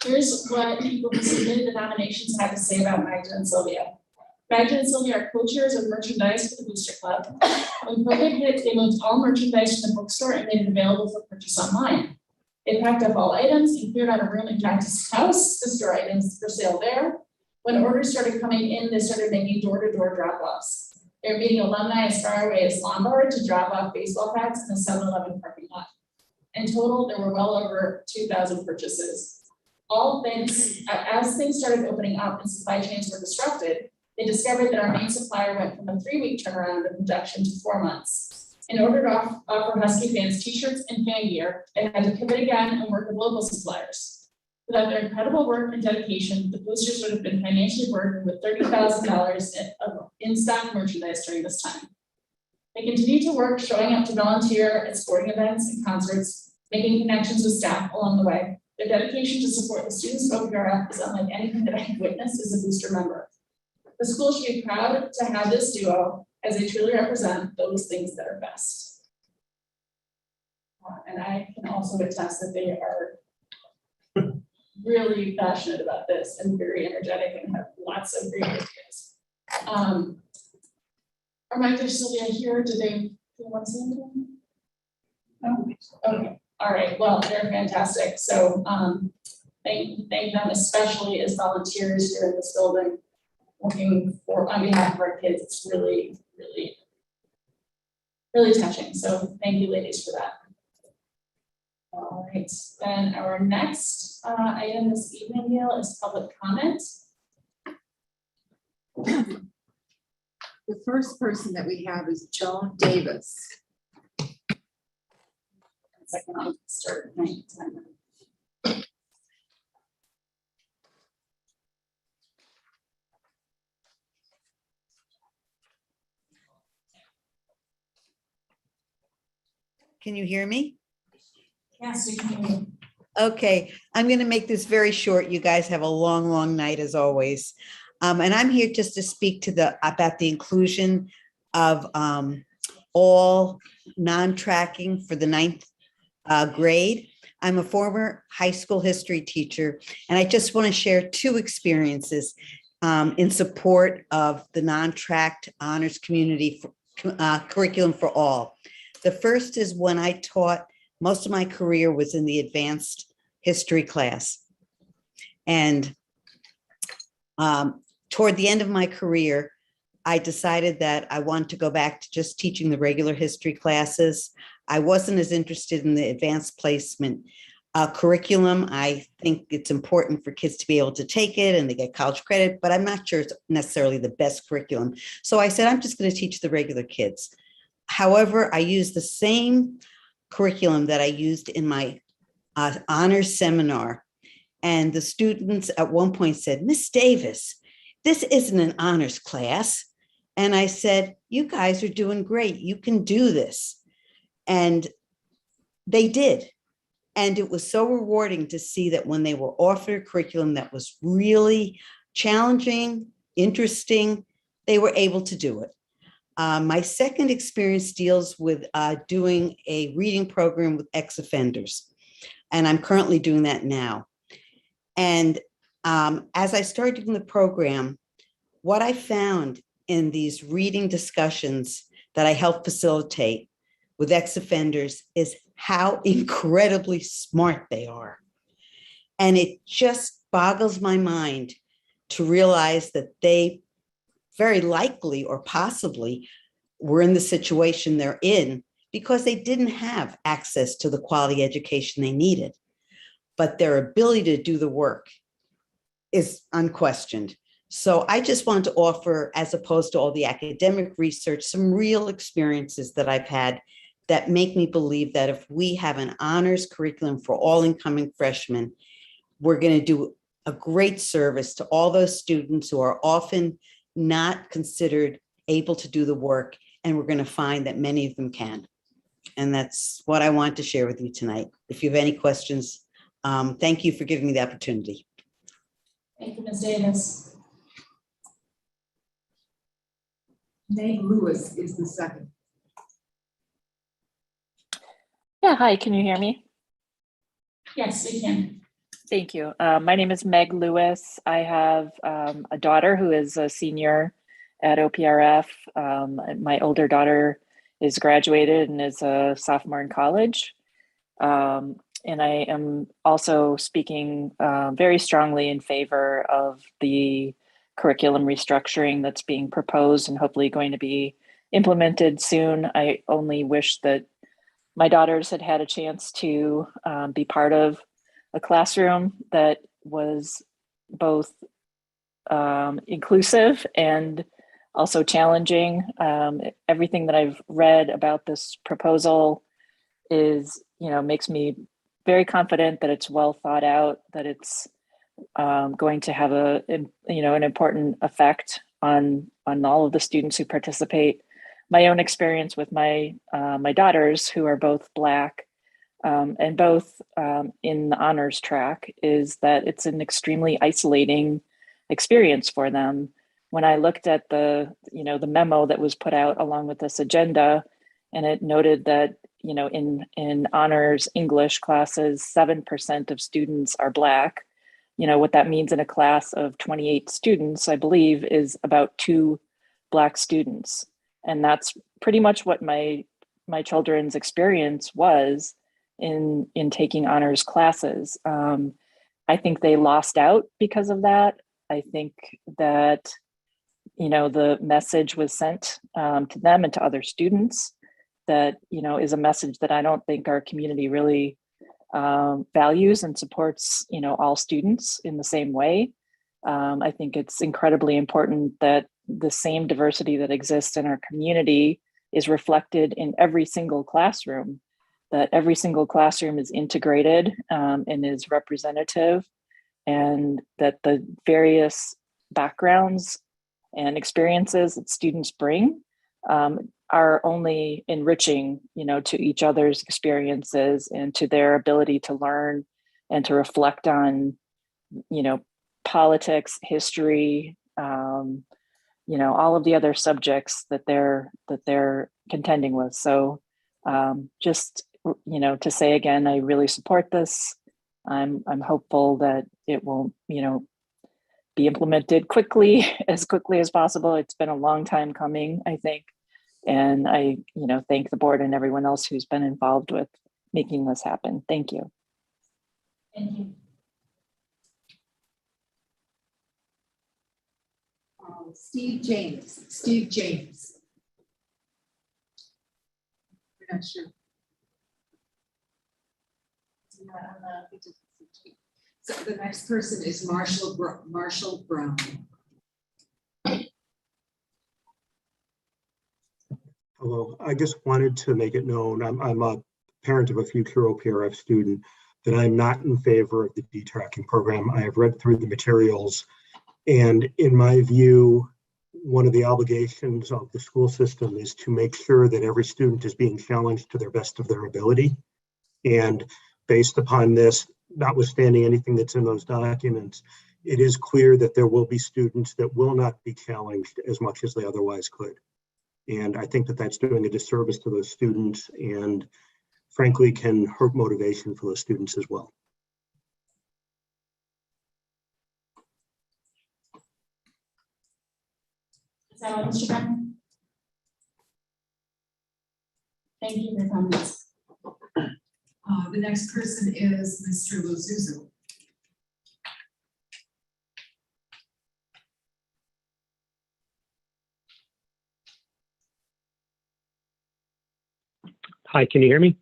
Here's what people who submitted the nominations had to say about Magda and Sylvia. Magda and Sylvia are co-chairs of merchandise for the Booster Club. When COVID hit, they moved all merchandise from the bookstore and made it available for purchase online. They packed up all items and cleared out a room in Cactus House to store items for sale there. When orders started coming in, they started making door-to-door drop-offs. They're meeting alumni as far away as Lombard to drop off baseball bats in the 7-Eleven parking lot. In total, there were well over 2,000 purchases. All things, as things started opening up and supply chains were disrupted, they discovered that our main supplier went from a 3-week turnaround of production to 4 months. In order to offer Husky fans t-shirts and fan gear, they had to pivot again and work with local suppliers. Without their incredible work and dedication, the boosters would have been financially burdened with $30,000 of in-stock merchandise during this time. They continue to work, showing up to volunteer at sporting events and concerts, making connections with staff along the way. Their dedication to support the students of OPRF is unlike anything that I have witnessed as a booster member. The school should be proud to have this duo as they truly represent those things that are best. And I can also attest that they are really passionate about this and very energetic and have lots of great ideas. Are Magda and Sylvia here? Do they want to say anything? No. Okay. All right. Well, they're fantastic. So thank them, especially as volunteers here in this building, working on behalf of our kids. It's really, really, really touching. So thank you, ladies, for that. All right, then our next item this evening, Neil, is public comment. The first person that we have is Joan Davis. Second, I'll start at 9:10. Can you hear me? Yes, we can hear you. Okay, I'm going to make this very short. You guys have a long, long night as always. And I'm here just to speak to about the inclusion of all non-tracking for the 9th grade. I'm a former high school history teacher, and I just want to share 2 experiences in support of the non-tracked honors community curriculum for all. The first is when I taught, most of my career was in the advanced history class. And toward the end of my career, I decided that I wanted to go back to just teaching the regular history classes. I wasn't as interested in the advanced placement curriculum. I think it's important for kids to be able to take it and they get college credit, but I'm not sure it's necessarily the best curriculum. So I said, I'm just going to teach the regular kids. However, I used the same curriculum that I used in my honors seminar. And the students at one point said, Miss Davis, this isn't an honors class. And I said, you guys are doing great. You can do this. And they did. And it was so rewarding to see that when they were offered a curriculum that was really challenging, interesting, they were able to do it. My second experience deals with doing a reading program with ex-offenders. And I'm currently doing that now. And as I started doing the program, what I found in these reading discussions that I help facilitate with ex-offenders is how incredibly smart they are. And it just boggles my mind to realize that they very likely or possibly were in the situation they're in because they didn't have access to the quality education they needed. But their ability to do the work is unquestioned. So I just want to offer, as opposed to all the academic research, some real experiences that I've had that make me believe that if we have an honors curriculum for all incoming freshmen, we're going to do a great service to all those students who are often not considered able to do the work, and we're going to find that many of them can. And that's what I want to share with you tonight. If you have any questions, thank you for giving me the opportunity. Thank you, Ms. Davis. Meg Lewis is the second. Yeah, hi, can you hear me? Yes, we can. Thank you. My name is Meg Lewis. I have a daughter who is a senior at OPRF. My older daughter is graduated and is a sophomore in college. And I am also speaking very strongly in favor of the curriculum restructuring that's being proposed and hopefully going to be implemented soon. I only wish that my daughters had had a chance to be part of a classroom that was both inclusive and also challenging. Everything that I've read about this proposal is, makes me very confident that it's well thought out, that it's going to have an important effect on all of the students who participate. My own experience with my daughters, who are both Black and both in the honors track, is that it's an extremely isolating experience for them. When I looked at the memo that was put out along with this agenda, and it noted that in honors English classes, 7% of students are Black. What that means in a class of 28 students, I believe, is about 2 Black students. And that's pretty much what my children's experience was in taking honors classes. I think they lost out because of that. I think that, the message was sent to them and to other students that, is a message that I don't think our community really values and supports, all students in the same way. I think it's incredibly important that the same diversity that exists in our community is reflected in every single classroom, that every single classroom is integrated and is representative, and that the various backgrounds and experiences that students bring are only enriching, to each other's experiences and to their ability to learn and to reflect on, politics, history, all of the other subjects that they're contending with. So just, to say again, I really support this. I'm hopeful that it will, be implemented as quickly as possible. It's been a long time coming, I think. And I, thank the board and everyone else who's been involved with making this happen. Thank you. Thank you. Steve James. I'm not sure. So the next person is Marshall Brown. Hello, I just wanted to make it known, I'm a parent of a future OPRF student, that I'm not in favor of the D-tracking program. I have read through the materials, and in my view, one of the obligations of the school system is to make sure that every student is being challenged to their best of their ability. And based upon this, notwithstanding anything that's in those documents, it is clear that there will be students that will not be challenged as much as they otherwise could. And I think that that's doing a disservice to those students and frankly can hurt motivation for those students as well. Is that all, Mr. Brown? Thank you for your comments. The next person is Mr. Lozuzo. Hi, can you hear me?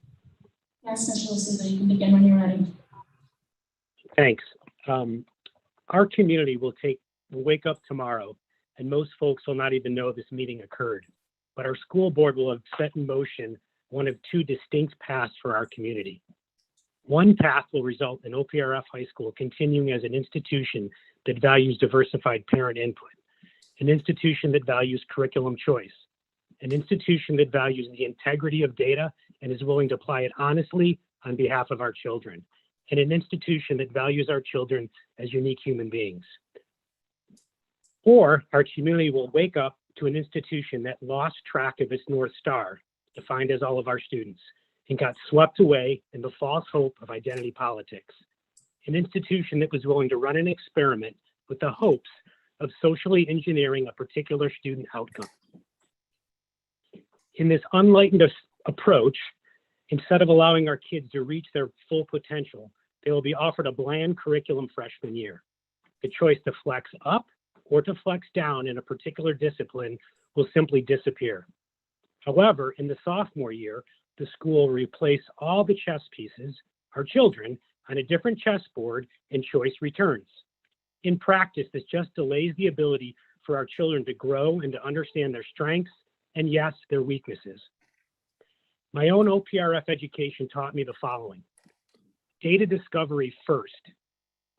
Yes, Mr. Lucido, you can begin when you're ready. Thanks. Our community will wake up tomorrow and most folks will not even know this meeting occurred. But our school board will have set in motion one of 2 distinct paths for our community. One path will result in OPRF High School continuing as an institution that values diversified parent input, an institution that values curriculum choice, an institution that values the integrity of data and is willing to apply it honestly on behalf of our children, and an institution that values our children as unique human beings. Or our community will wake up to an institution that lost track of its North Star, defined as all of our students, and got swept away in the false hope of identity politics. An institution that was willing to run an experiment with the hopes of socially engineering a particular student outcome. In this unenlightened approach, instead of allowing our kids to reach their full potential, they will be offered a bland curriculum freshman year. The choice to flex up or to flex down in a particular discipline will simply disappear. However, in the sophomore year, the school will replace all the chess pieces, our children, on a different chessboard, and choice returns. In practice, this just delays the ability for our children to grow and to understand their strengths and, yes, their weaknesses. My own OPRF education taught me the following: data discovery first,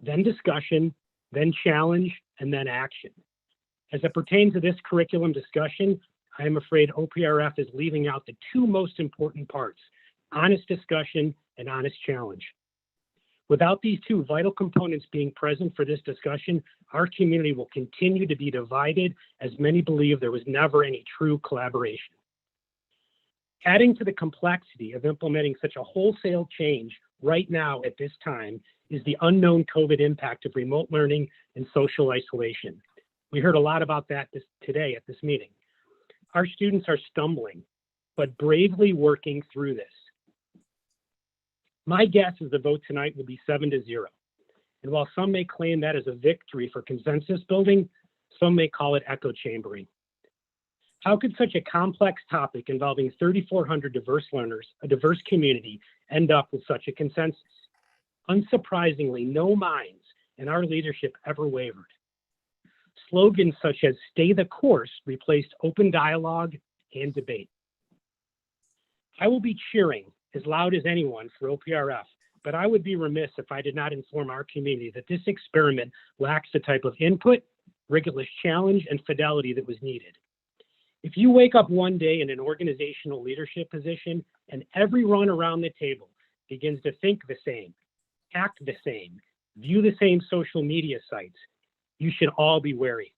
then discussion, then challenge, and then action. As it pertains to this curriculum discussion, I am afraid OPRF is leaving out the two most important parts: honest discussion and honest challenge. Without these two vital components being present for this discussion, our community will continue to be divided, as many believe there was never any true collaboration. Adding to the complexity of implementing such a wholesale change right now at this time is the unknown COVID impact of remote learning and social isolation. We heard a lot about that today at this meeting. Our students are stumbling, but bravely working through this. My guess is the vote tonight will be 7-0. And while some may claim that as a victory for consensus building, some may call it echo chambering. How could such a complex topic involving 3,400 diverse learners, a diverse community, end up with such a consensus? Unsurprisingly, no minds in our leadership ever wavered. Slogans such as "stay the course" replaced open dialogue and debate. I will be cheering as loud as anyone for OPRF, but I would be remiss if I did not inform our community that this experiment lacks the type of input, rigorous challenge, and fidelity that was needed. If you wake up one day in an organizational leadership position and everyone around the table begins to think the same, act the same, view the same social media sites, you should all be wary.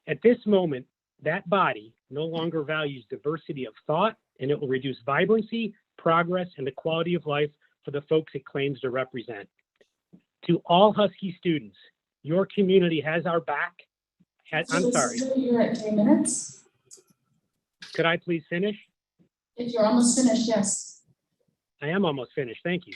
At this moment, that body no longer values diversity of thought, and it will reduce vibrancy, progress, and the quality of life for the folks it claims to represent. To all Husky students, your community has our back. I'm sorry. You're at 3 minutes. Could I please finish? If you're almost finished, yes. I am almost finished, thank you.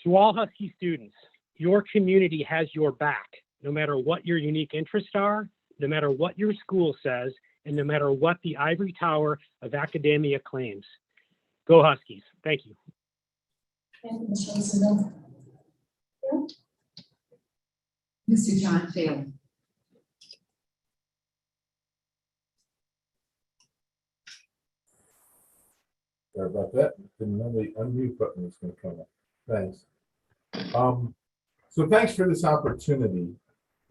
To all Husky students, your community has your back, no matter what your unique interests are, no matter what your school says, and no matter what the ivory tower of academia claims. Go Huskies. Thank you. Thank you, Mr. Lucido. Mr. John Phelan. Sorry about that. Didn't know the unmute button was going to come up. Thanks. So thanks for this opportunity.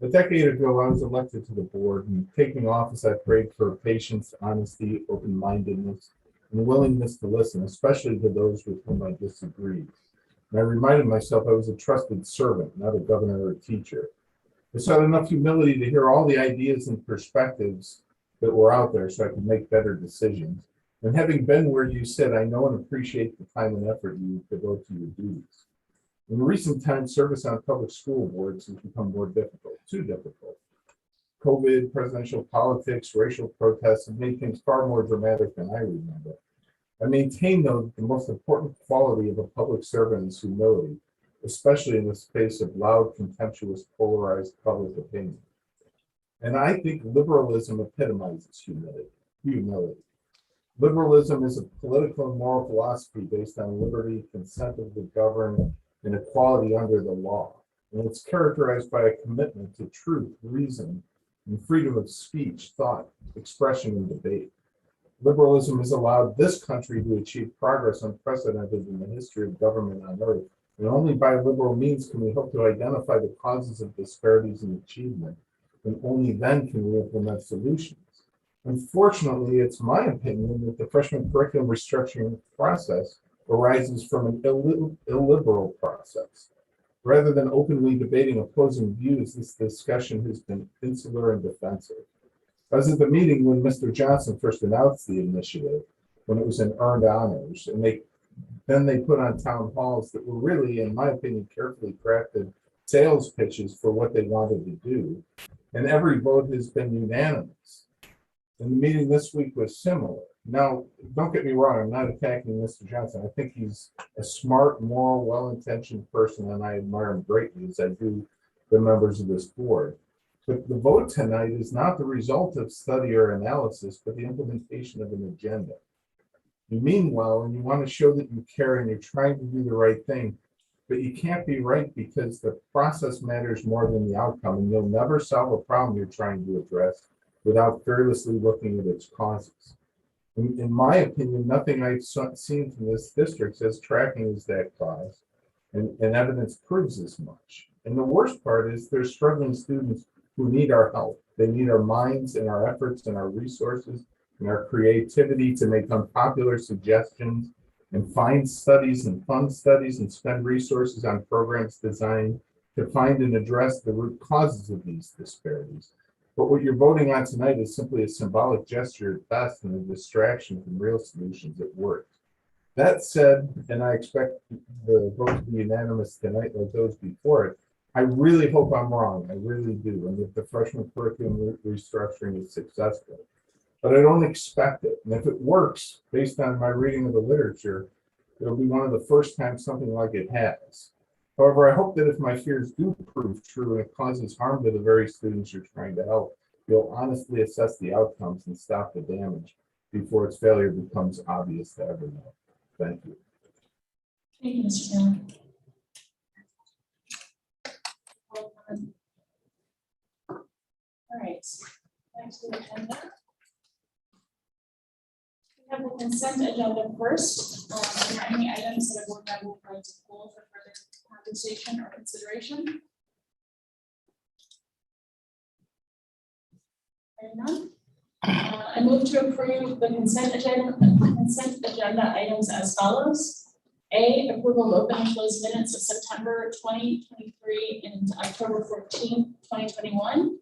A decade ago, I was elected to the board, and taking office, I prayed for patience, honesty, open-mindedness, and a willingness to listen, especially to those with whom I disagreed. And I reminded myself I was a trusted servant, not a governor or a teacher. I sought enough humility to hear all the ideas and perspectives that were out there so I could make better decisions. And having been where you sit, I know and appreciate the time and effort you devote to your duties. In recent times, service on public school boards has become more difficult, too difficult. COVID, presidential politics, racial protests have made things far more dramatic than I remember. I maintain, though, the most important quality of a public servant is humility, especially in the space of loud, contemptuous, polarized public opinion. And I think liberalism epitomizes humility. Liberalism is a political and moral philosophy based on liberty, consent of the governed, and equality under the law. And it's characterized by a commitment to truth, reason, and freedom of speech, thought, expression, and debate. Liberalism has allowed this country to achieve progress unprecedented in the history of government on earth. And only by liberal means can we hope to identify the causes of disparities in achievement. And only then can we implement solutions. Unfortunately, it's my opinion that the freshman curriculum restructuring process arises from an illiberal process. Rather than openly debating opposing views, this discussion has been insular and defensive. I was at the meeting when Mr. Johnson first announced the initiative, when it was in earned honors, and then they put on town halls that were really, in my opinion, carefully crafted sales pitches for what they wanted to do, and every vote has been unanimous. And the meeting this week was similar. Now, don't get me wrong, I'm not attacking Mr. Johnson. I think he's a smart, moral, well-intentioned person, and I admire him greatly, as I do the members of this board. But the vote tonight is not the result of study or analysis, but the implementation of an agenda. You mean well, and you want to show that you care and you're trying to do the right thing, but you can't be right because the process matters more than the outcome, and you'll never solve a problem you're trying to address without fearlessly looking at its causes. In my opinion, nothing I've seen from this district says tracking is that cause, and evidence proves as much. And the worst part is there's struggling students who need our help. They need our minds and our efforts and our resources and our creativity to make unpopular suggestions and find studies and fund studies and spend resources on programs designed to find and address the root causes of these disparities. But what you're voting on tonight is simply a symbolic gesture at best and a distraction from real solutions at work. That said, and I expect the vote to be unanimous tonight like those before it, I really hope I'm wrong. I really do. And that the freshman curriculum restructuring is successful. But I don't expect it. And if it works, based on my reading of the literature, it'll be one of the first times something like it has. However, I hope that if my fears do prove true and it causes harm to the very students you're trying to help, you'll honestly assess the outcomes and stop the damage before its failure becomes obvious to everyone. Thank you. Thank you, Mr. Taylor. All right, next to the agenda. We have the consent agenda first. Are there any items that a board member would like to pull for further conversation or consideration? Hearing none. I move to approve the consent agenda items as follows. A, approval of open and closed minutes of September 2023 and October 14, 2021.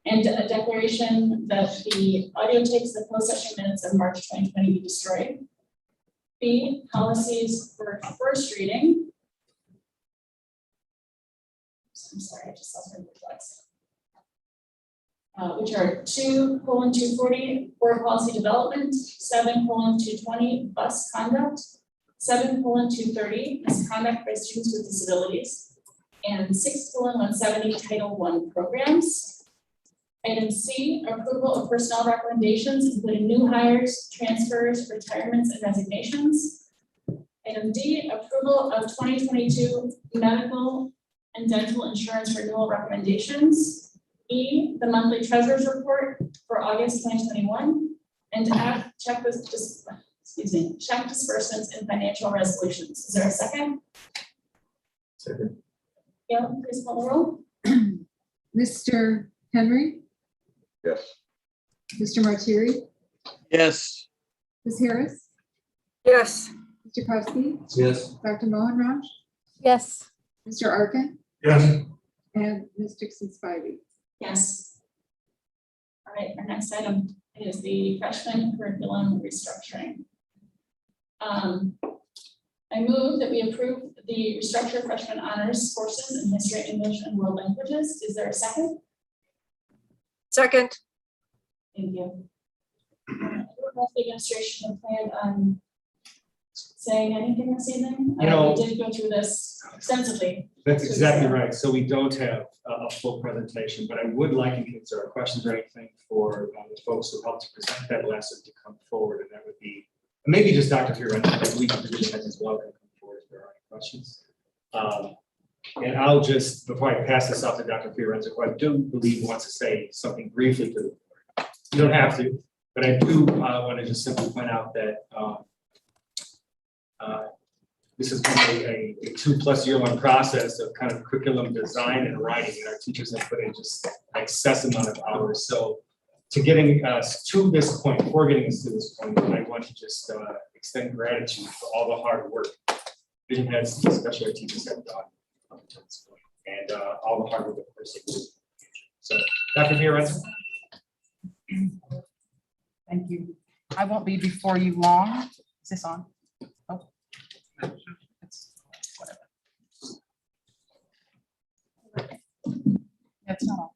And a declaration that the audio tapes of the closed session minutes of March 2020 be destroyed. B, policies for first reading. I'm sorry, I just lost my reflex. Which are 2:240 board policy development, 7:220 bus conduct, 7:230 misconduct by students with disabilities, and 6:170 Title I programs. Item C, approval of personnel recommendations, including new hires, transfers, retirements, and resignations. Item D, approval of 2022 medical and dental insurance renewal recommendations. E, the monthly treasurer's report for August 2021. And F, check disbursements and financial resolutions. Is there a second? Second. Gail, please call the roll. Mr. Henry, Yes. Mr. Martieri, Yes. Ms. Harris, Yes. Mr. Kowski, Yes. Dr. Mohanraj, Yes. Mr. Arkin, Yes. and Ms. Dixon Spivey. Yes. All right, our next item is the freshman curriculum restructuring. I move that we approve the restructure freshman honors courses in history, English, and world languages. Is there a second? Second. Thank you. I don't know if the administration had planned on saying anything this evening. You know- We did go through this extensively. That's exactly right. So we don't have a full presentation, but I would like, in case there are questions or anything, for the folks who helped to present that lesson to come forward, and that would be, maybe just Dr. Fiorenzo, I believe the division heads as well can come forward if there are any questions. And I'll just, before I pass this off to Dr. Fiorenzo, who I do believe wants to say something briefly to the board. You don't have to, but I do want to just simply point out that this has been a 2+ year long process of kind of curriculum design and writing, and our teachers have put in just an excess amount of hours. So to getting us to this point, for getting us to this point, I want to just extend gratitude for all the hard work vision heads, especially our teachers, have done up to this point, and all the hard work that person did. So, Dr. Miranda. Thank you. I won't be before you long. Is this on? Oh. It's whatever. It's not on.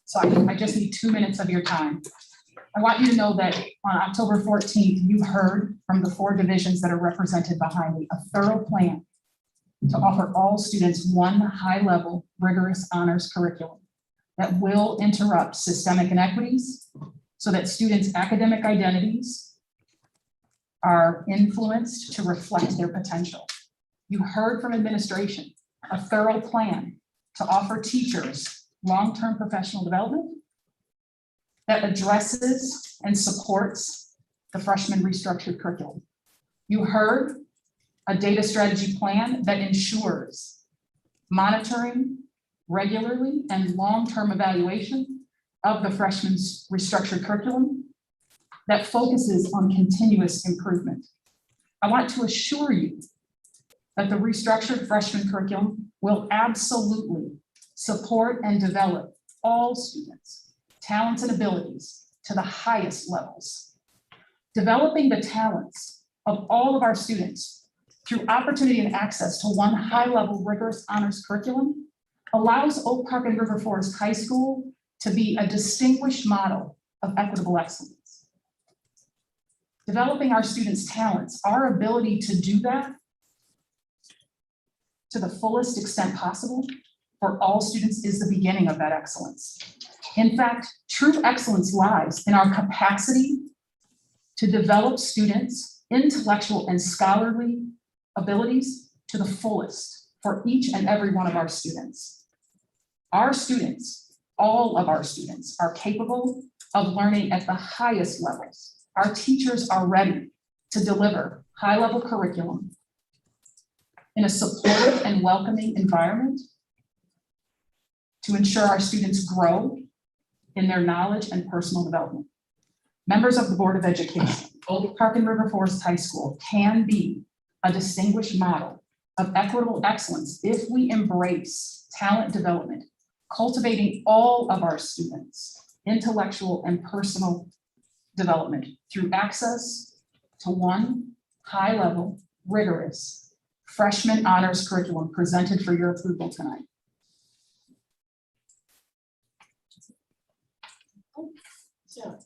So I just need 2 minutes of your time. I want you to know that on October 14th, you heard from the 4 divisions that are represented behind me, a thorough plan to offer all students one high-level rigorous honors curriculum that will interrupt systemic inequities so that students' academic identities are influenced to reflect their potential. You heard from administration, a thorough plan to offer teachers long-term professional development that addresses and supports the freshman restructured curriculum. You heard a data strategy plan that ensures monitoring regularly and long-term evaluation of the freshman's restructured curriculum that focuses on continuous improvement. I want to assure you that the restructured freshman curriculum will absolutely support and develop all students' talents and abilities to the highest levels. Developing the talents of all of our students through opportunity and access to one high-level rigorous honors curriculum allows Oak Park and River Forest High School to be a distinguished model of equitable excellence. Developing our students' talents, our ability to do that to the fullest extent possible for all students is the beginning of that excellence. In fact, true excellence lies in our capacity to develop students' intellectual and scholarly abilities to the fullest for each and every one of our students. Our students, all of our students, are capable of learning at the highest levels. Our teachers are ready to deliver high-level curriculum in a supportive and welcoming environment to ensure our students grow in their knowledge and personal development. Members of the Board of Education, Oak Park and River Forest High School can be a distinguished model of equitable excellence if we embrace talent development, cultivating all of our students' intellectual and personal development through access to one high-level, rigorous freshman honors curriculum presented for your approval tonight. So,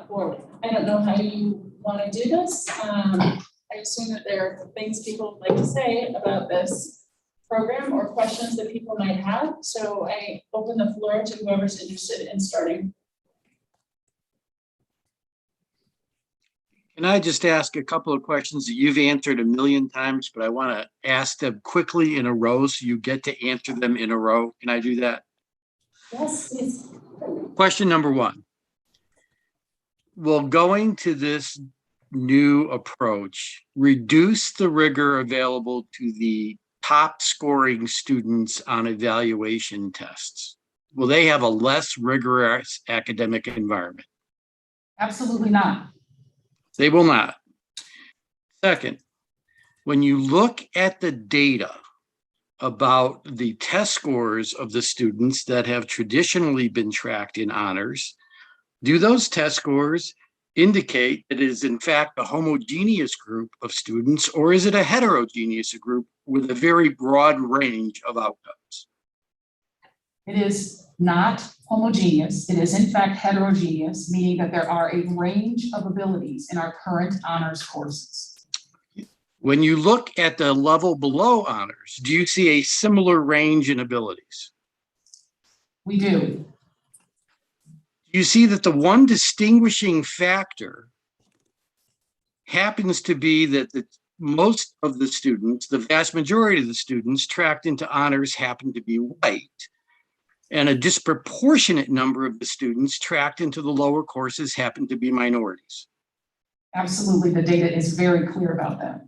or I don't know how you want to do this. I assume that there are things people would like to say about this program or questions that people might have. So I open the floor to whoever's interested in starting. Can I just ask a couple of questions that you've answered a million times, but I want to ask them quickly in a row so you get to answer them in a row? Can I do that? Yes, please. Question number 1. Will going to this new approach reduce the rigor available to the top scoring students on evaluation tests? Will they have a less rigorous academic environment? Absolutely not. They will not. Second, when you look at the data about the test scores of the students that have traditionally been tracked in honors, do those test scores indicate that it is in fact a homogeneous group of students, or is it a heterogeneous group with a very broad range of outcomes? It is not homogeneous. It is in fact heterogeneous, meaning that there are a range of abilities in our current honors courses. When you look at the level below honors, do you see a similar range in abilities? We do. You see that the one distinguishing factor happens to be that most of the students, the vast majority of the students tracked into honors happen to be white. and a disproportionate number of the students tracked into the lower courses happen to be minorities. Absolutely, the data is very clear about that.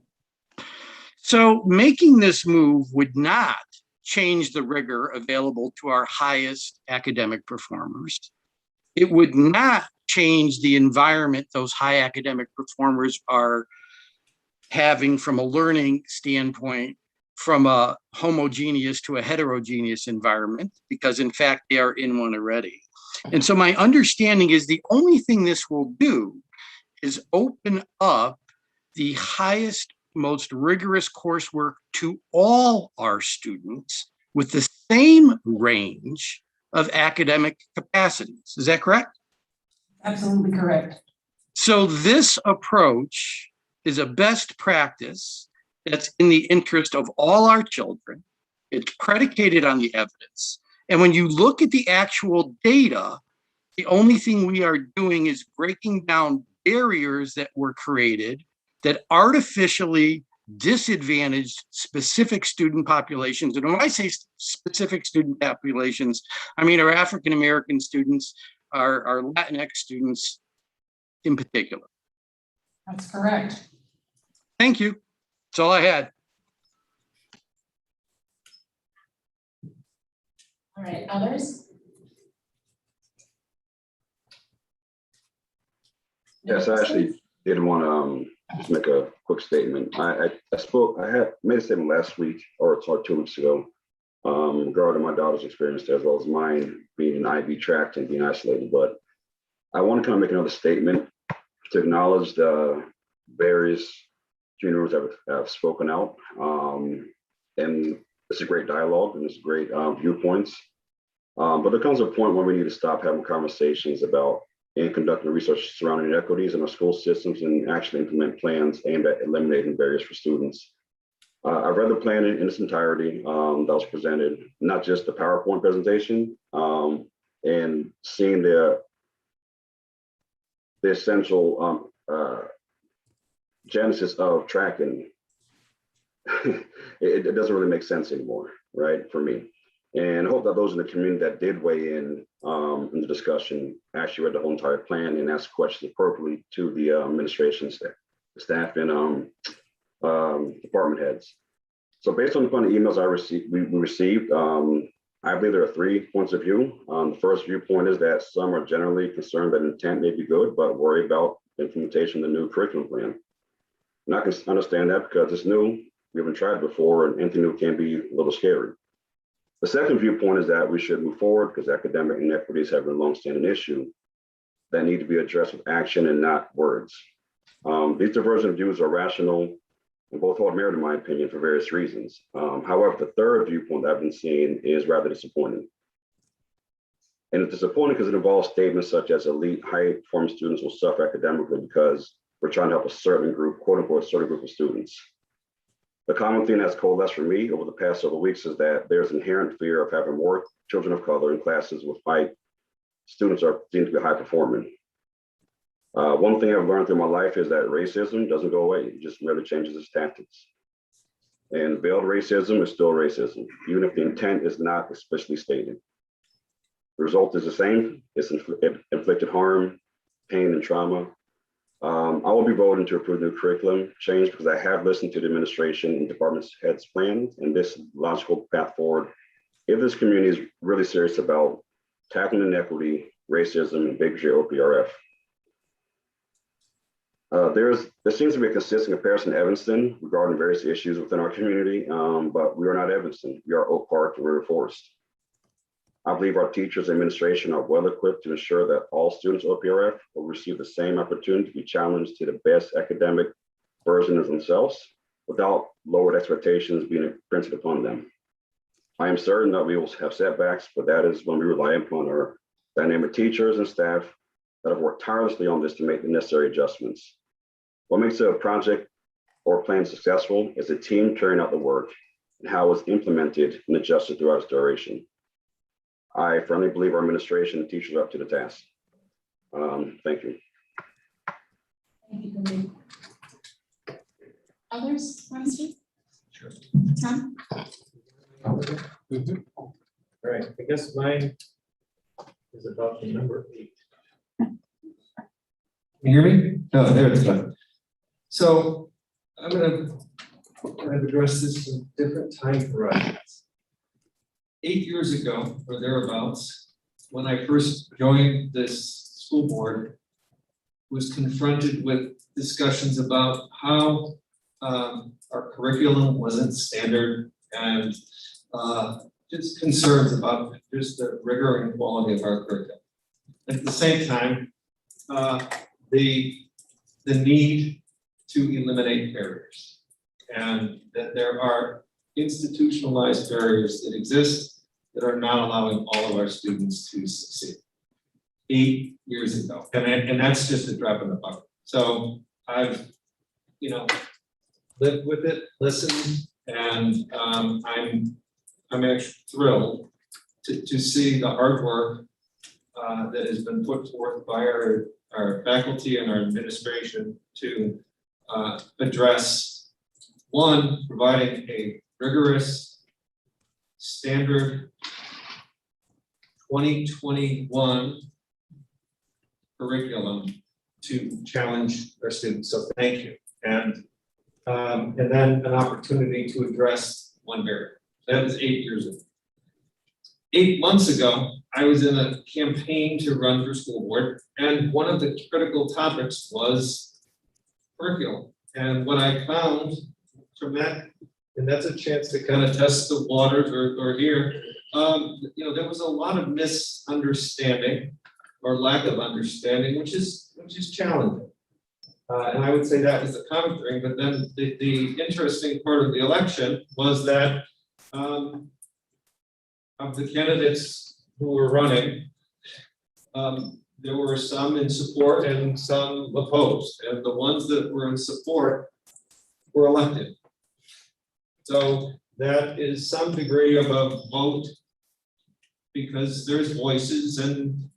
So making this move would not change the rigor available to our highest academic performers. It would not change the environment those high academic performers are having from a learning standpoint, from a homogeneous to a heterogeneous environment, because in fact, they are in one already. And so my understanding is the only thing this will do is open up the highest, most rigorous coursework to all our students with the same range of academic capacities. Is that correct? Absolutely correct. So this approach is a best practice that's in the interest of all our children. It's predicated on the evidence. And when you look at the actual data, the only thing we are doing is breaking down barriers that were created that artificially disadvantaged specific student populations. And when I say specific student populations, I mean our African-American students, our Latinx students in particular. That's correct. Thank you. That's all I had. All right, others? Yes, I actually did want to just make a quick statement. I made a statement last week or 2 weeks ago regarding my daughter's experience as well as mine being an IV tract and being isolated. But I want to kind of make another statement to acknowledge the various juniors that have spoken out. And it's a great dialogue and it's great viewpoints. But there comes a point when we need to stop having conversations about and conducting research surrounding inequities in our school systems and actually implement plans aimed at eliminating barriers for students. I've read the plan in its entirety that was presented, not just the PowerPoint presentation, and seeing the essential genesis of tracking. it doesn't really make sense anymore, right, for me. And I hope that those in the community that did weigh in the discussion actually read the whole entire plan and asked questions appropriately to the administration staff and department heads. So based on the kind of emails we received, I believe there are 3 points of view. The first viewpoint is that some are generally concerned that intent may be good, but worry about the implementation of the new curriculum plan. And I can understand that because it's new, we haven't tried before, and anything new can be a little scary. The second viewpoint is that we should move forward because academic inequities have been a longstanding issue that need to be addressed with action and not words. These divergent views are rational and both hold merit in my opinion for various reasons. However, the third viewpoint that I've been seeing is rather disappointing. And it's disappointing because it involves statements such as elite high performing students will suffer academically because we're trying to help a certain group, quote unquote, certain group of students. The common thing that's coalesced for me over the past several weeks is that there's inherent fear of having more children of color in classes with white students are deemed to be high performing. One thing I've learned through my life is that racism doesn't go away, it just merely changes its tactics. And veiled racism is still racism, even if the intent is not explicitly stated. The result is the same, it's inflicted harm, pain, and trauma. I will be voting to approve new curriculum change because I have listened to the administration and department heads' plans and this logical path forward. If this community is really serious about tackling inequity, racism, and bigotry at OPRF. There seems to be a consistent comparison to Evanston regarding various issues within our community, but we are not Evanston. We are Oak Park and River Forest. I believe our teachers and administration are well equipped to ensure that all students at OPRF will receive the same opportunity to be challenged to the best academic version of themselves without lowered expectations being imprinted upon them. I am certain that we will have setbacks, but that is when we rely upon our dynamic teachers and staff that have worked tirelessly on this to make the necessary adjustments. What makes a project or plan successful is the team carrying out the work and how it's implemented and adjusted throughout its duration. I firmly believe our administration and teachers are up to the task. Thank you. Thank you, Khalid. Others want to speak? Sure. Tom? All right. right, I guess mine is about the number 8. Can you hear me? No, there it's done. So I'm gonna kind of address this in different time horizons. 8 years ago, or thereabouts, when I first joined this school board, was confronted with discussions about how our curriculum wasn't standard and just concerns about just the rigor and quality of our curriculum. At the same time, the need to eliminate barriers, and that there are institutionalized barriers that exist that are not allowing all of our students to succeed. 8 years ago, and that's just a drop in the bucket. So I've, lived with it, listened, and I'm actually thrilled to see the hard work that has been put forth by our faculty and our administration to address, one, providing a rigorous standard 2021 curriculum to challenge our students. So thank you. And then an opportunity to address one barrier. That was 8 years ago. 8 months ago, I was in a campaign to run for school board, and one of the critical topics was curriculum. And what I found from that, and that's a chance to kind of test the waters or hear, there was a lot of misunderstanding or lack of understanding, which is challenging. And I would say that was the common thing, but then the interesting part of the election was that of the candidates who were running, there were some in support and some opposed, and the ones that were in support were elected. So that is some degree of a vote because there's voices, and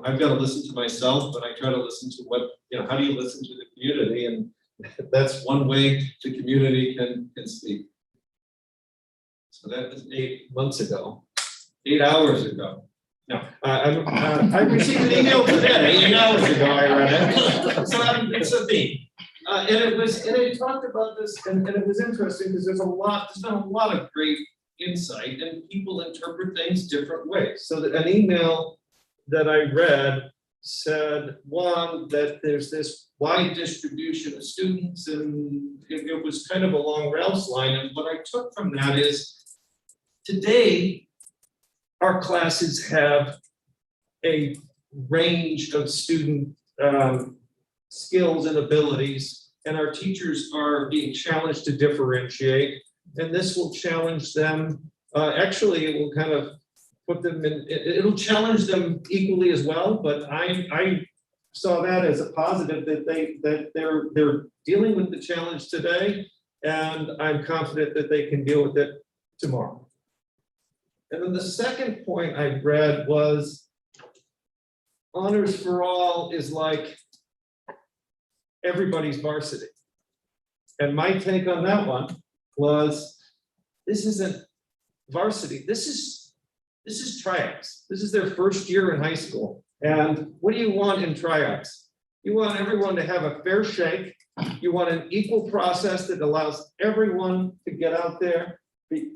I've got to listen to myself, but I try to listen to what, how do you listen to the community? And that's one way the community can speak. So that was 8 months ago, 8 hours ago. No, I received an email today, 8 hours ago, I read it. So it's a theme. And it talked about this, and it was interesting because there's been a lot of great insight, and people interpret things different ways. So that an email that I read said, one, that there's this wide distribution of students, and it was kind of along Ralph's line. And what I took from that is, today, our classes have a range of student skills and abilities, and our teachers are being challenged to differentiate, and this will challenge them. Actually, it will kind of put them in, it'll challenge them equally as well, but I saw that as a positive, that they're dealing with the challenge today, and I'm confident that they can deal with it tomorrow. And then the second point I read was honors for all is like everybody's varsity. And my take on that one was, this isn't varsity, this is tryouts. This is their first year in high school. And what do you want in tryouts? You want everyone to have a fair shake. You want an equal process that allows everyone to get out there,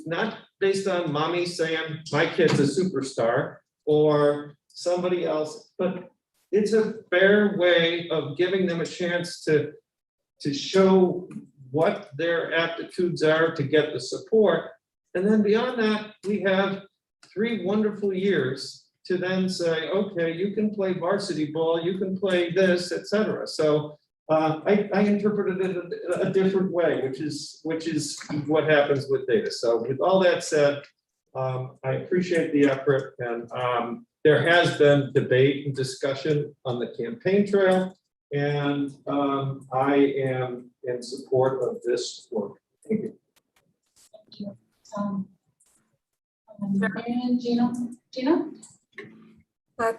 not based on mommy saying, my kid's a superstar, or somebody else, but it's a fair way of giving them a chance to show what their aptitudes are to get the support. And then beyond that, we have 3 wonderful years to then say, okay, you can play varsity ball, you can play this, etc. So I interpreted it a different way, which is what happens with data. So with all that said, I appreciate the effort, and there has been debate and discussion on the campaign trail, and I am in support of this work. Thank you. Thank you. And Gina?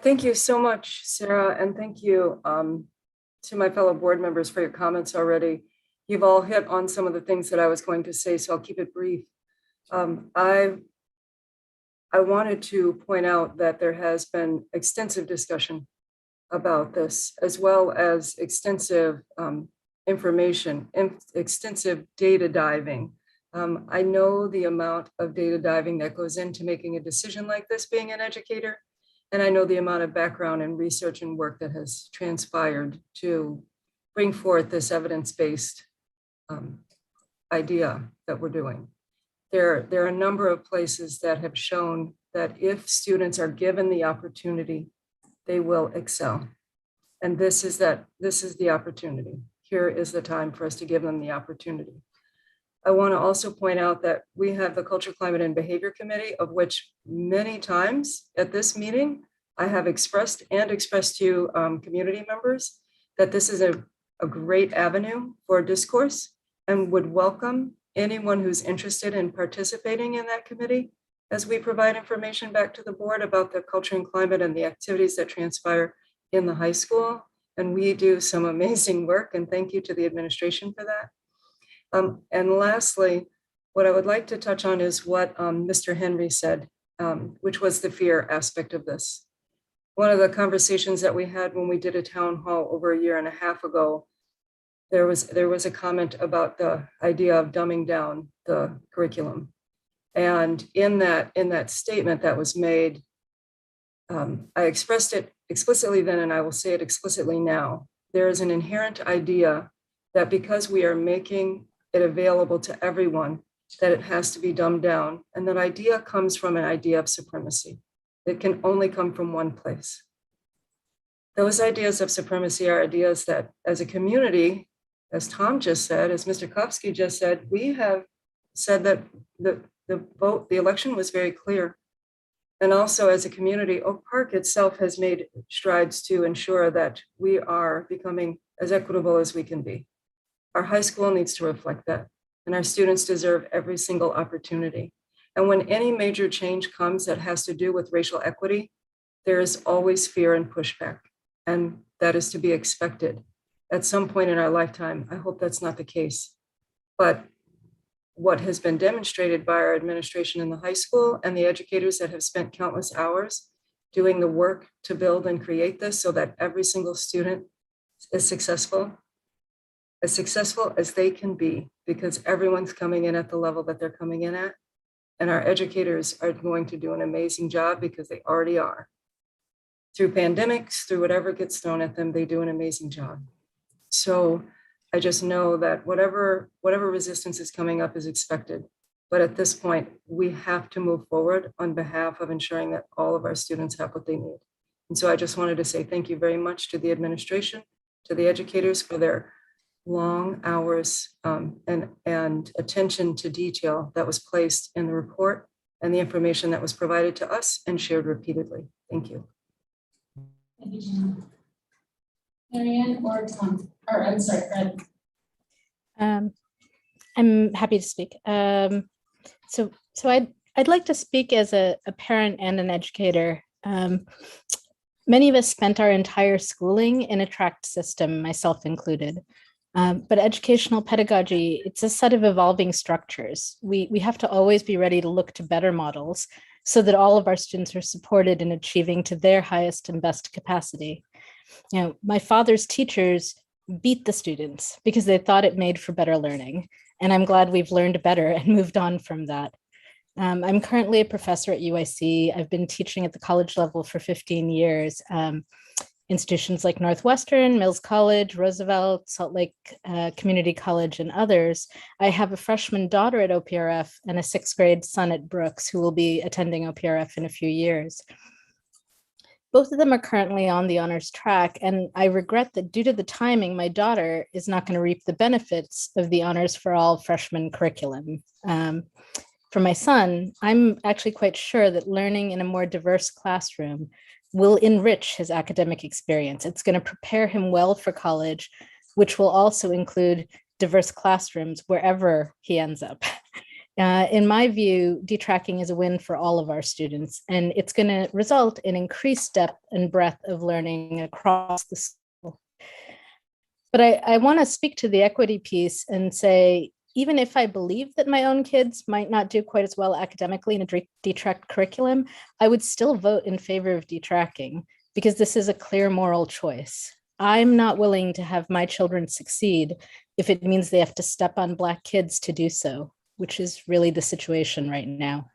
Thank you so much, Sarah, and thank you to my fellow board members for your comments already. You've all hit on some of the things that I was going to say, so I'll keep it brief. I I wanted to point out that there has been extensive discussion about this, as well as extensive information, extensive data diving. I know the amount of data diving that goes into making a decision like this, being an educator, and I know the amount of background and research and work that has transpired to bring forth this evidence-based idea that we're doing. There are a number of places that have shown that if students are given the opportunity, they will excel. And this is the opportunity. Here is the time for us to give them the opportunity. I want to also point out that we have the Culture, Climate, and Behavior Committee, of which many times at this meeting, I have expressed to community members that this is a great avenue for discourse and would welcome anyone who's interested in participating in that committee as we provide information back to the board about the culture and climate and the activities that transpire in the high school. And we do some amazing work, and thank you to the administration for that. And lastly, what I would like to touch on is what Mr. Henry said, which was the fear aspect of this. One of the conversations that we had when we did a town hall over a year and a half ago, there was a comment about the idea of dumbing down the curriculum. And in that statement that was made, I expressed it explicitly then, and I will say it explicitly now. There is an inherent idea that because we are making it available to everyone, that it has to be dumbed down. And that idea comes from an idea of supremacy. It can only come from one place. Those ideas of supremacy are ideas that as a community, as Tom just said, as Mr. Kopsky just said, we have said that the election was very clear. And also as a community, Oak Park itself has made strides to ensure that we are becoming as equitable as we can be. Our high school needs to reflect that, and our students deserve every single opportunity. And when any major change comes that has to do with racial equity, there is always fear and pushback, and that is to be expected. At some point in our lifetime, I hope that's not the case. But what has been demonstrated by our administration in the high school and the educators that have spent countless hours doing the work to build and create this so that every single student is successful as they can be, because everyone's coming in at the level that they're coming in at. And our educators are going to do an amazing job because they already are. Through pandemics, through whatever gets thrown at them, they do an amazing job. So I just know that whatever resistance is coming up is expected. But at this point, we have to move forward on behalf of ensuring that all of our students have what they need. And so I just wanted to say thank you very much to the administration, to the educators for their long hours and attention to detail that was placed in the report and the information that was provided to us and shared repeatedly. Thank you. Thank you, Jen. Marianne or Tom, or I'm sorry, Fred. I'm happy to speak. So I'd like to speak as a parent and an educator. Many of us spent our entire schooling in a tracked system, myself included. But educational pedagogy, it's a set of evolving structures. We have to always be ready to look to better models so that all of our students are supported in achieving to their highest and best capacity. You know, my father's teachers beat the students because they thought it made for better learning. And I'm glad we've learned better and moved on from that. I'm currently a professor at UIC. I've been teaching at the college level for 15 years. Institutions like Northwestern, Mills College, Roosevelt, Salt Lake Community College, and others. I have a freshman daughter at OPRF and a 6th grade son at Brooks who will be attending OPRF in a few years. Both of them are currently on the honors track, and I regret that due to the timing, my daughter is not going to reap the benefits of the Honors for All freshman curriculum. For my son, I'm actually quite sure that learning in a more diverse classroom will enrich his academic experience. It's going to prepare him well for college, which will also include diverse classrooms wherever he ends up. In my view, detracking is a win for all of our students, and it's going to result in increased depth and breadth of learning across the school. But I want to speak to the equity piece and say, even if I believe that my own kids might not do quite as well academically in a detract curriculum, I would still vote in favor of detracking because this is a clear moral choice. I'm not willing to have my children succeed if it means they have to step on Black kids to do so, which is really the situation right now.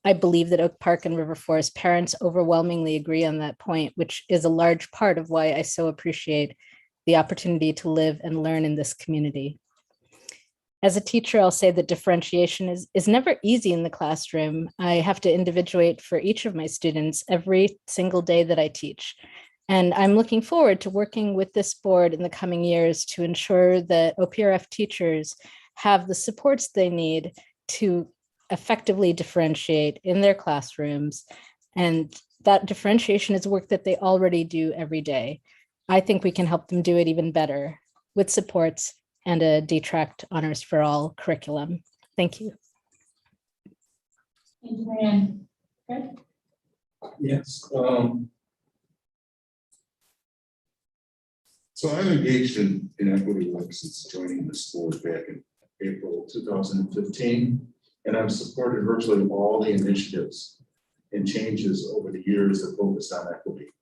I believe that Oak Park and River Forest parents overwhelmingly agree on that point, which is a large part of why I so appreciate the opportunity to live and learn in this community. As a teacher, I'll say that differentiation is never easy in the classroom. I have to individuate for each of my students every single day that I teach. And I'm looking forward to working with this board in the coming years to ensure that OPRF teachers have the supports they need to effectively differentiate in their classrooms. And that differentiation is work that they already do every day. I think we can help them do it even better with supports and a detract honors for all curriculum. Thank you. Thank you, Marianne. Okay. Yes. So I'm engaged in equity work since joining this board back in April 2015, and I've supported virtually all the initiatives and changes over the years that focus on equity.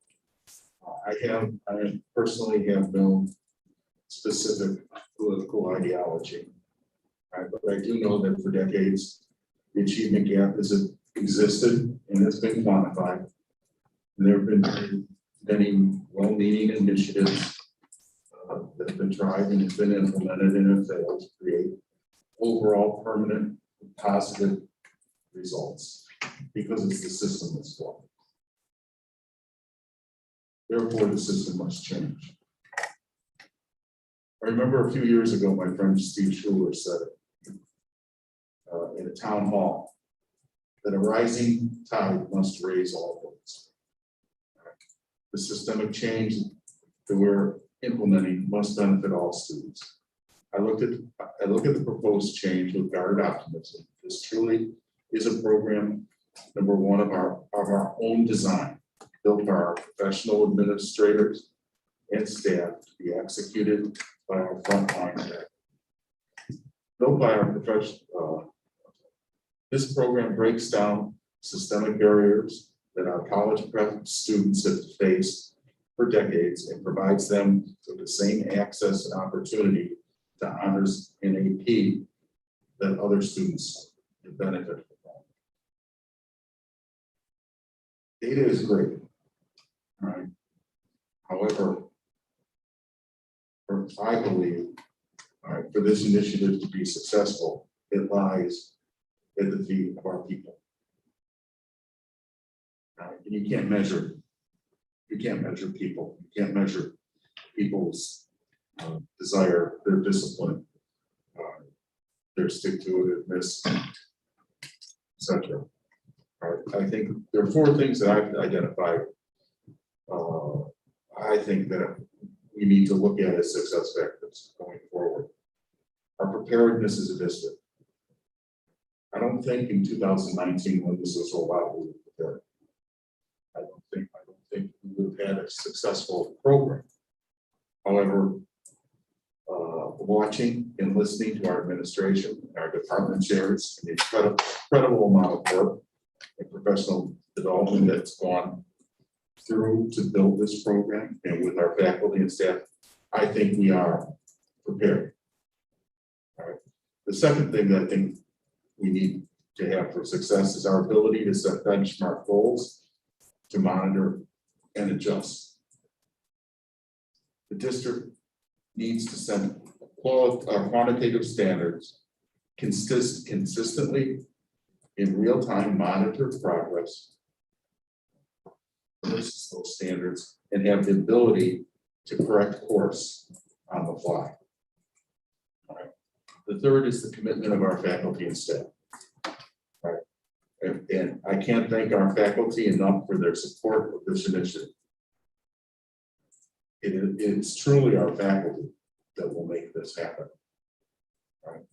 I personally have no specific political ideology, but I do know that for decades, the achievement gap has existed and it's been quantified. And there have been many well-meaning initiatives that have been tried and have been implemented and have failed to create overall permanent positive results because it's the system that's flawed. Therefore, the system must change. I remember a few years ago, my friend Steve Schuler said it in a town hall, that a rising tide must raise all boats. The systemic change that we're implementing must benefit all students. I look at the proposed change with guarded optimism. This truly is a program, number one, of our own design, built by our professional administrators and staff to be executed by our frontline staff. Built by our professional, this program breaks down systemic barriers that our college prep students have faced for decades and provides them with the same access and opportunity to honors in AP that other students have benefited from. Data is great, right? However, I believe, for this initiative to be successful, it lies at the feet of our people. And you can't measure people. You can't measure people's desire, their discipline, their stick-to-itiveness, etc. I think there are four things that I've identified. I think that we need to look at as success factors going forward. Our preparedness as a district. I don't think in 2019, when this was rolled out, we were prepared. I don't think we would have had a successful program. However, watching and listening to our administration, our department chairs, and the incredible amount of work and professional development that's gone through to build this program, and with our faculty and staff, I think we are prepared. All right. The second thing that I think we need to have for success is our ability to set benchmark goals, to monitor and adjust. The district needs to set quantitative standards consistently in real time, monitor progress versus those standards, and have the ability to correct course on the fly. All right. The third is the commitment of our faculty and staff. All right. And I can't thank our faculty enough for their support of this initiative. It's truly our faculty that will make this happen. All right.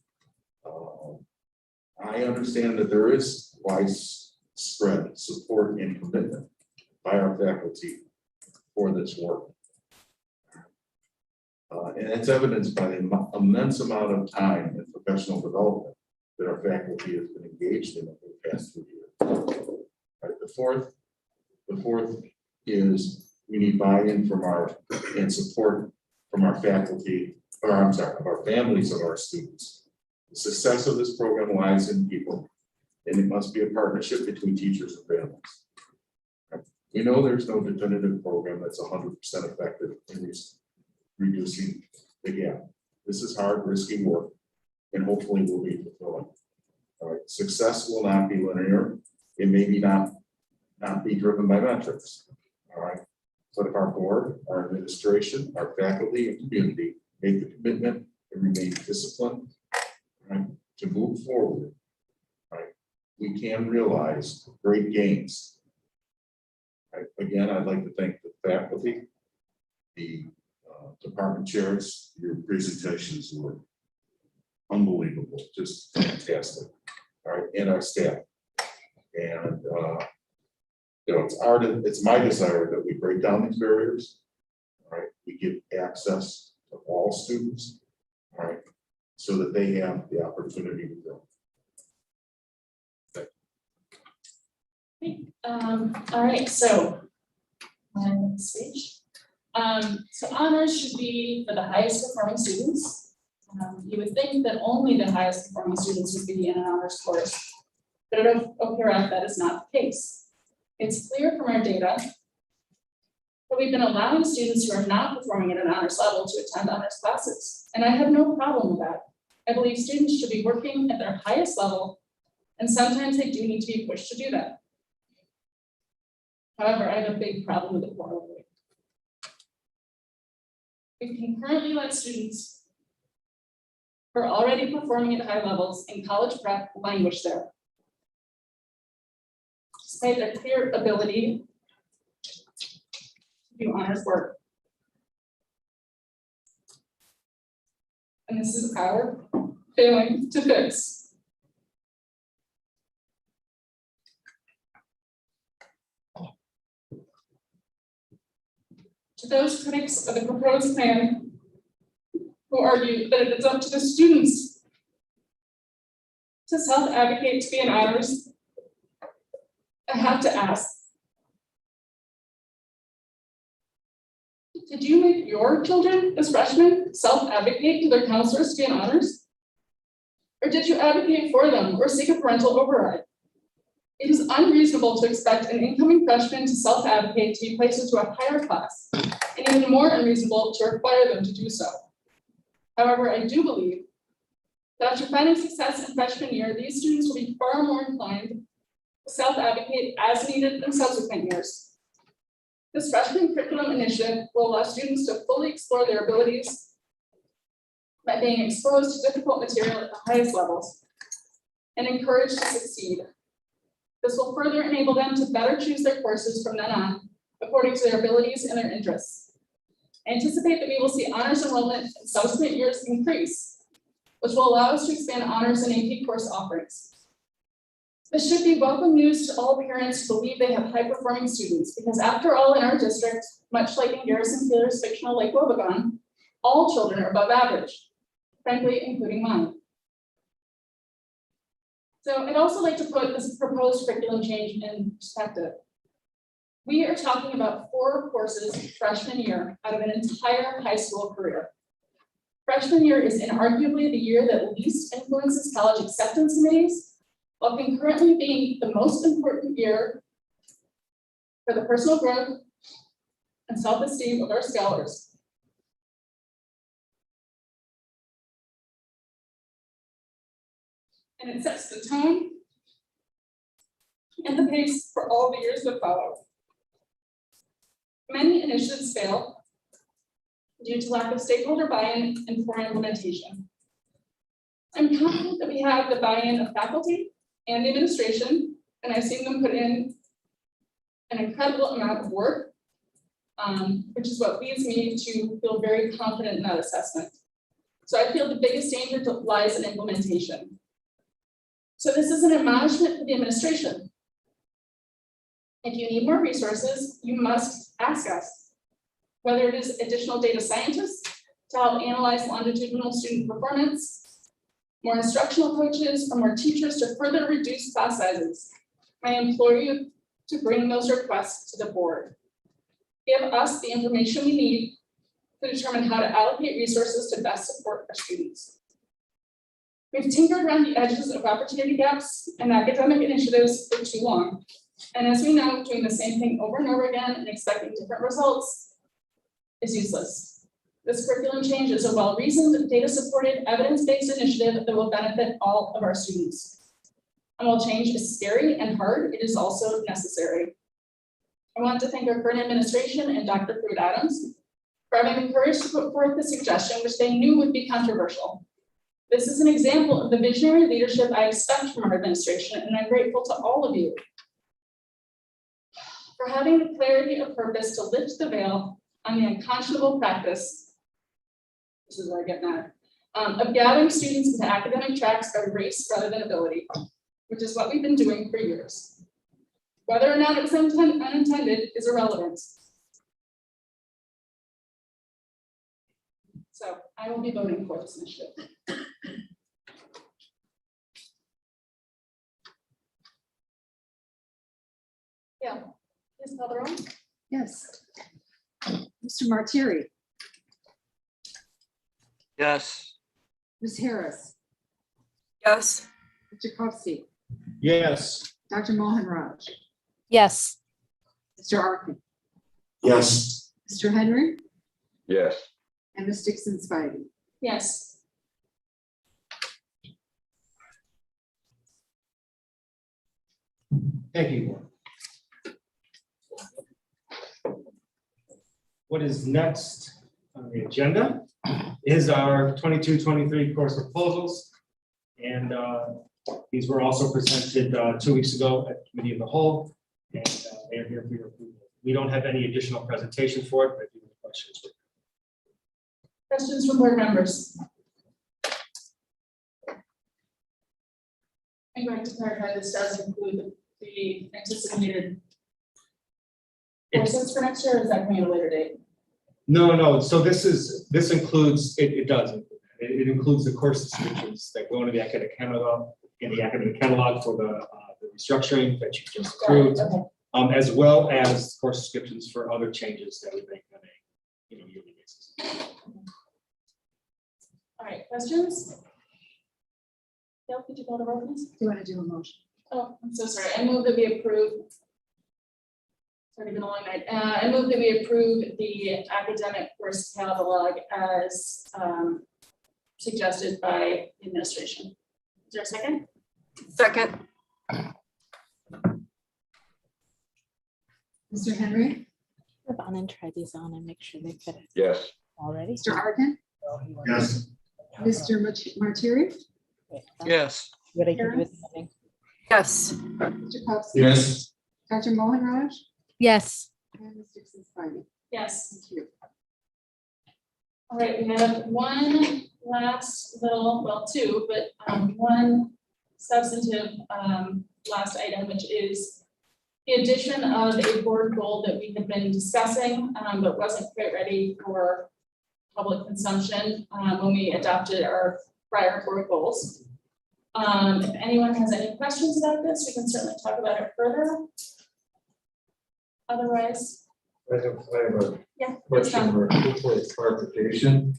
I understand that there is widespread support and commitment by our faculty for this work. And it's evidenced by the immense amount of time and professional development that our faculty has been engaged in over the past 2 years. Right, the fourth is we need buy-in from and support from our faculty, or I'm sorry, of our families of our students. The success of this program lies in people, and it must be a partnership between teachers and families. We know there's no definitive program that's 100% effective in reducing the gap. This is hard, risky work, and hopefully will be fulfilling. All right, success will not be linear. It may be not be driven by metrics. All right, but if our board, our administration, our faculty, and community make the commitment and remain disciplined, right, to move forward, right, we can realize great gains. Right. Again, I'd like to thank the faculty, the department chairs. Your presentations were unbelievable, just fantastic. All right, and our staff. And you know, it's my desire that we break down these barriers. All right, we give access to all students. All right, so that they have the opportunity to grow. All right, so next page. So honors should be for the highest performing students. You would think that only the highest performing students would be in an honors course, but at OPRF that is not the case. It's clear from our data that we've been allowing students who are not performing at an honors level to attend honors classes, and I have no problem with that. I believe students should be working at their highest level, and sometimes they do need to be pushed to do that. However, I have a big problem with the corollary. We can currently let students who are already performing at high levels in college prep languish there, despite their clear ability to do honors work. And this is our failing to fix. To those critics of the proposed plan who argue that it is up to the students to self-advocate to be in honors, I have to ask, did you make your children as freshmen self-advocate to their counselors to be in honors? Or did you advocate for them or seek a parental override? It is unreasonable to expect an incoming freshman to self-advocate to be placed into a higher class, and even more unreasonable to require them to do so. However, I do believe that after finding success in freshman year, these students will be far more inclined to self-advocate as needed in subsequent years. This freshman curriculum initiative will allow students to fully explore their abilities by being exposed to difficult material at the highest levels and encouraged to succeed. This will further enable them to better choose their courses from then on, according to their abilities and their interests. I anticipate that we will see honors enrollment in subsequent years increase, which will allow us to expand honors and AP course offerings. This should be welcome news to all parents who believe they have high-performing students, because after all, in our district, much like in Garrison Keillor's fictional Lake Wobegon, all children are above average, frankly, including mine. So I'd also like to put this proposed curriculum change in perspective. We are talking about 4 courses freshman year out of an entire high school career. Freshman year is inarguably the year that least influences college acceptance committees, while concurrently being the most important year for the personal growth and self-esteem of our scholars. And it sets the tone and the pace for all the years that follow. Many initiatives fail due to lack of stakeholder buy-in and poor implementation. I'm confident that we have the buy-in of faculty and the administration, and I've seen them put in an incredible amount of work, which is what leads me to feel very confident in that assessment. So I feel the biggest danger lies in implementation. So this is an admonishment for the administration. If you need more resources, you must ask us, whether it is additional data scientists to help analyze longitudinal student performance, more instructional coaches, or more teachers to further reduce class sizes. I implore you to bring those requests to the board. Give us the information we need to determine how to allocate resources to best support our students. We've tinkered around the edges of opportunity gaps and academic initiatives for too long. And as we know, doing the same thing over and over again and expecting different results is useless. This curriculum change is a well-reasoned, data-supported, evidence-based initiative that will benefit all of our students. And while change is scary and hard, it is also necessary. I want to thank our current administration and Dr. Pruitt Adams for having the courage to put forth the suggestion which they knew would be controversial. This is an example of the visionary leadership I expect from our administration, and I'm grateful to all of you for having the clarity of purpose to lift the veil on the unconscionable practice, this is where I get mad, of gathering students into academic tracks by race rather than ability, which is what we've been doing for years. Whether or not it was unintended is irrelevant. So I will be voting for this initiative. Yeah, please call the roll. Yes. Mr. Martieri, Yes. Ms. Harris, Yes. Mr. Kovsey, Yes. Dr. Mohanraj, Yes. Mr. Arkin, Yes. Mr. Henry, Yes. and Ms. Dixon Spivey. Yes. Thank you. What is next on the agenda is our 22-23 course proposals. And these were also presented 2 weeks ago at Committee of the Whole, and they are here for your approval. We don't have any additional presentation for it, but if you have questions. Questions from board members? I'm going to clarify, this does include the anticipated courses for next year, or is that coming at a later date? No. So this includes, it does. It includes the course descriptions that go into the academic catalog, for the restructuring that you just approved, Okay. as well as course descriptions for other changes that we make on a yearly basis. All right, questions? Dale, could you call the roll, please? Do you want to do a motion? Oh, I'm so sorry. I move that we approve. It's already been a long night. I move that we approve the academic course catalog as suggested by the administration. Is there a second? Second. Mr. Henry, Have Anand try these on and make sure they fit it Yes. already. Mr. Arkin, Yes. Mr. Martieri, Wait, Yes. What I can do with the thing. Yes. Mr. Kovsey. Yes. Dr. Mohanraj, Yes. and Ms. Dixon Spivey. Yes. Thank you. All right, we have one last little, well, two, but one substantive last item, which is the addition of a board goal that we have been discussing, but wasn't quite ready for public consumption when we adopted our prior board goals. If anyone has any questions about this, we can certainly talk about it further. Otherwise, I have a yeah. question or hopefully clarification.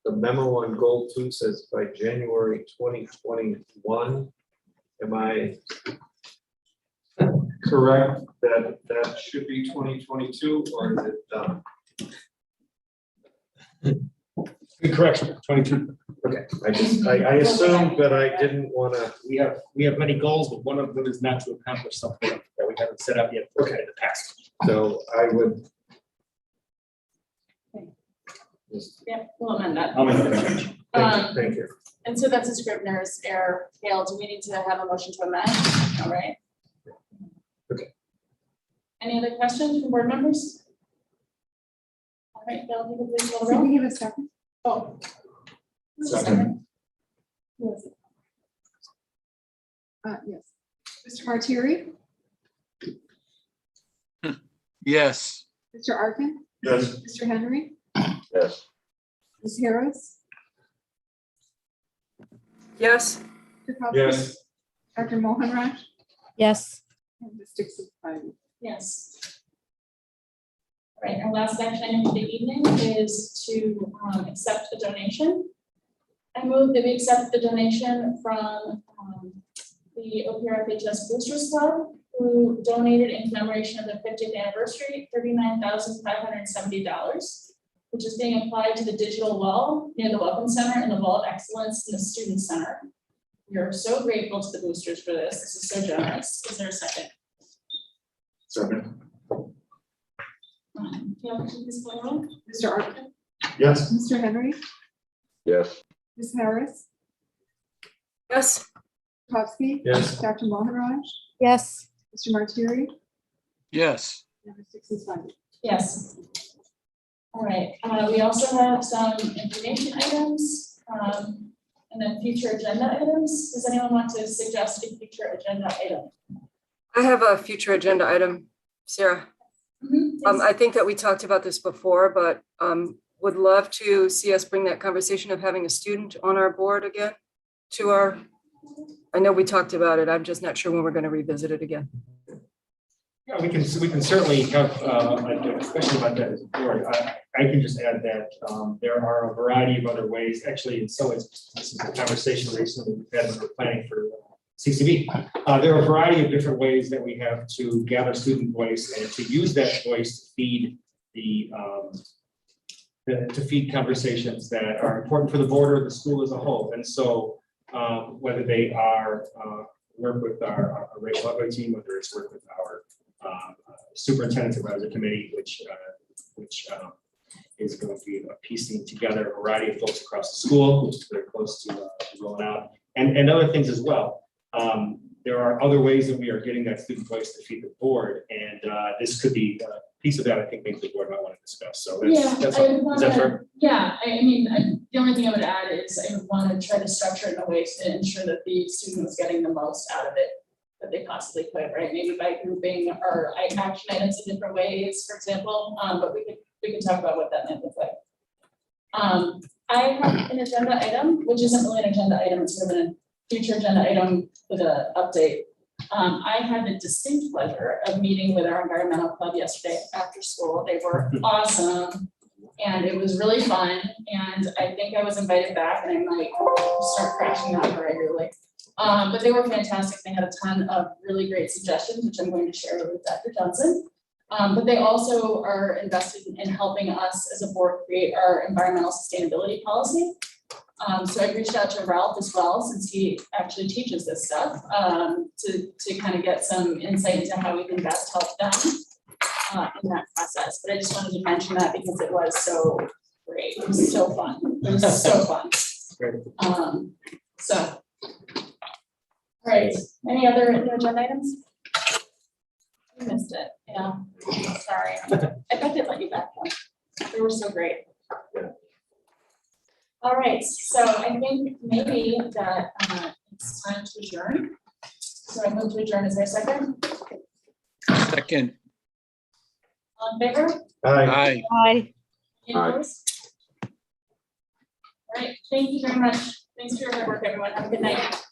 The memo on goal 2 says by January 2021. Am I correct that that should be 2022 or is it done? Good correction, 22. Okay, I assumed, but I didn't want to. We have many goals, but one of them is not to accomplish something that we haven't set up yet. Okay, in the past. So I would. Yeah, we'll amend that. I'll make that change. Thank you. And so that's a Scrivener's error. Gail, do we need to have a motion to amend? All right. Okay. Any other questions from board members? All right, Gail, you can please call the Can roll. we have a second? Oh. Second. Who is it? Yes. Mr. Martieri, Yes. Mr. Arkin, Yes. Mr. Henry, Yes. Ms. Harris, Yes. Mr. Kopsky? Yes. Dr. Mohanraj? Yes. And Mr. Superintendent? Yes. All right, our last action item for the evening is to accept a donation. I move that we accept the donation from the OPRFHS Boosters Club, who donated in commemoration of the 50th anniversary, $39,570, which is being applied to the digital wall near the Welcome Center and the Wall of Excellence in the Student Center. We are so grateful to the boosters for this. This is so generous. Is there a second? Second. Mr. Arkin? Yes. Mr. Henry? Yes. Ms. Harris? Yes. Kopsky? Yes. Dr. Mohanraj? Yes. Mr. Martieri? Yes. And Mr. Superintendent? Yes. All right, we also have some information items, and then future agenda items. Does anyone want to suggest a future agenda item? I have a future agenda item, Sarah. I think that we talked about this before, but would love to see us bring that conversation of having a student on our board again to our, I know we talked about it. I'm just not sure when we're going to revisit it again. Yeah, we can certainly have a discussion about that as a board. I can just add that there are a variety of other ways, actually, in some ways, this is a conversation recently we've had when we're planning for CCB. There are a variety of different ways that we have to gather student voice and to use that voice to feed to feed conversations that are important for the board or the school as a whole. And so whether they are work with our racial equity team, whether it's work with our superintendent advisory committee, which is going to be piecing together a variety of folks across the school, which is very close to rolling out, and other things as well. There are other ways that we are getting that student voice to feed the board, and this could be a piece of that. I think maybe the board might want to discuss. So that's, Yeah, that's I all. Is that fair? Yeah, I mean, the only thing I would add is I would want to try to structure it in a way to ensure that the student is getting the most out of it that they possibly could, right? Maybe by grouping our action items in different ways, for example, but we can talk about what that might look like. I have an agenda item, which isn't really an agenda item, it's sort of a future agenda item for the update. I had the distinct pleasure of meeting with our environmental club yesterday after school. They were awesome and it was really fun. And I think I was invited back and I might start crashing out regularly. But they were fantastic. They had a ton of really great suggestions, which I'm going to share with Dr. Johnson. But they also are invested in helping us as a board create our environmental sustainability policy. So I reached out to Ralph as well, since he actually teaches this stuff, to kind of get some insight into how we can best help them in that process. But I just wanted to mention that because it was so great. It was so fun. It was so fun. All right, any other agenda items? I missed it, yeah, sorry. I bet they'd let you back one. They were so great. All right, so I think maybe that it's time to adjourn. So I move to adjourn, is there a second? Second. All in favor? Aye. Aye. Any opposed? All right, thank you very much. Thanks for your hard work, everyone. Have a good night.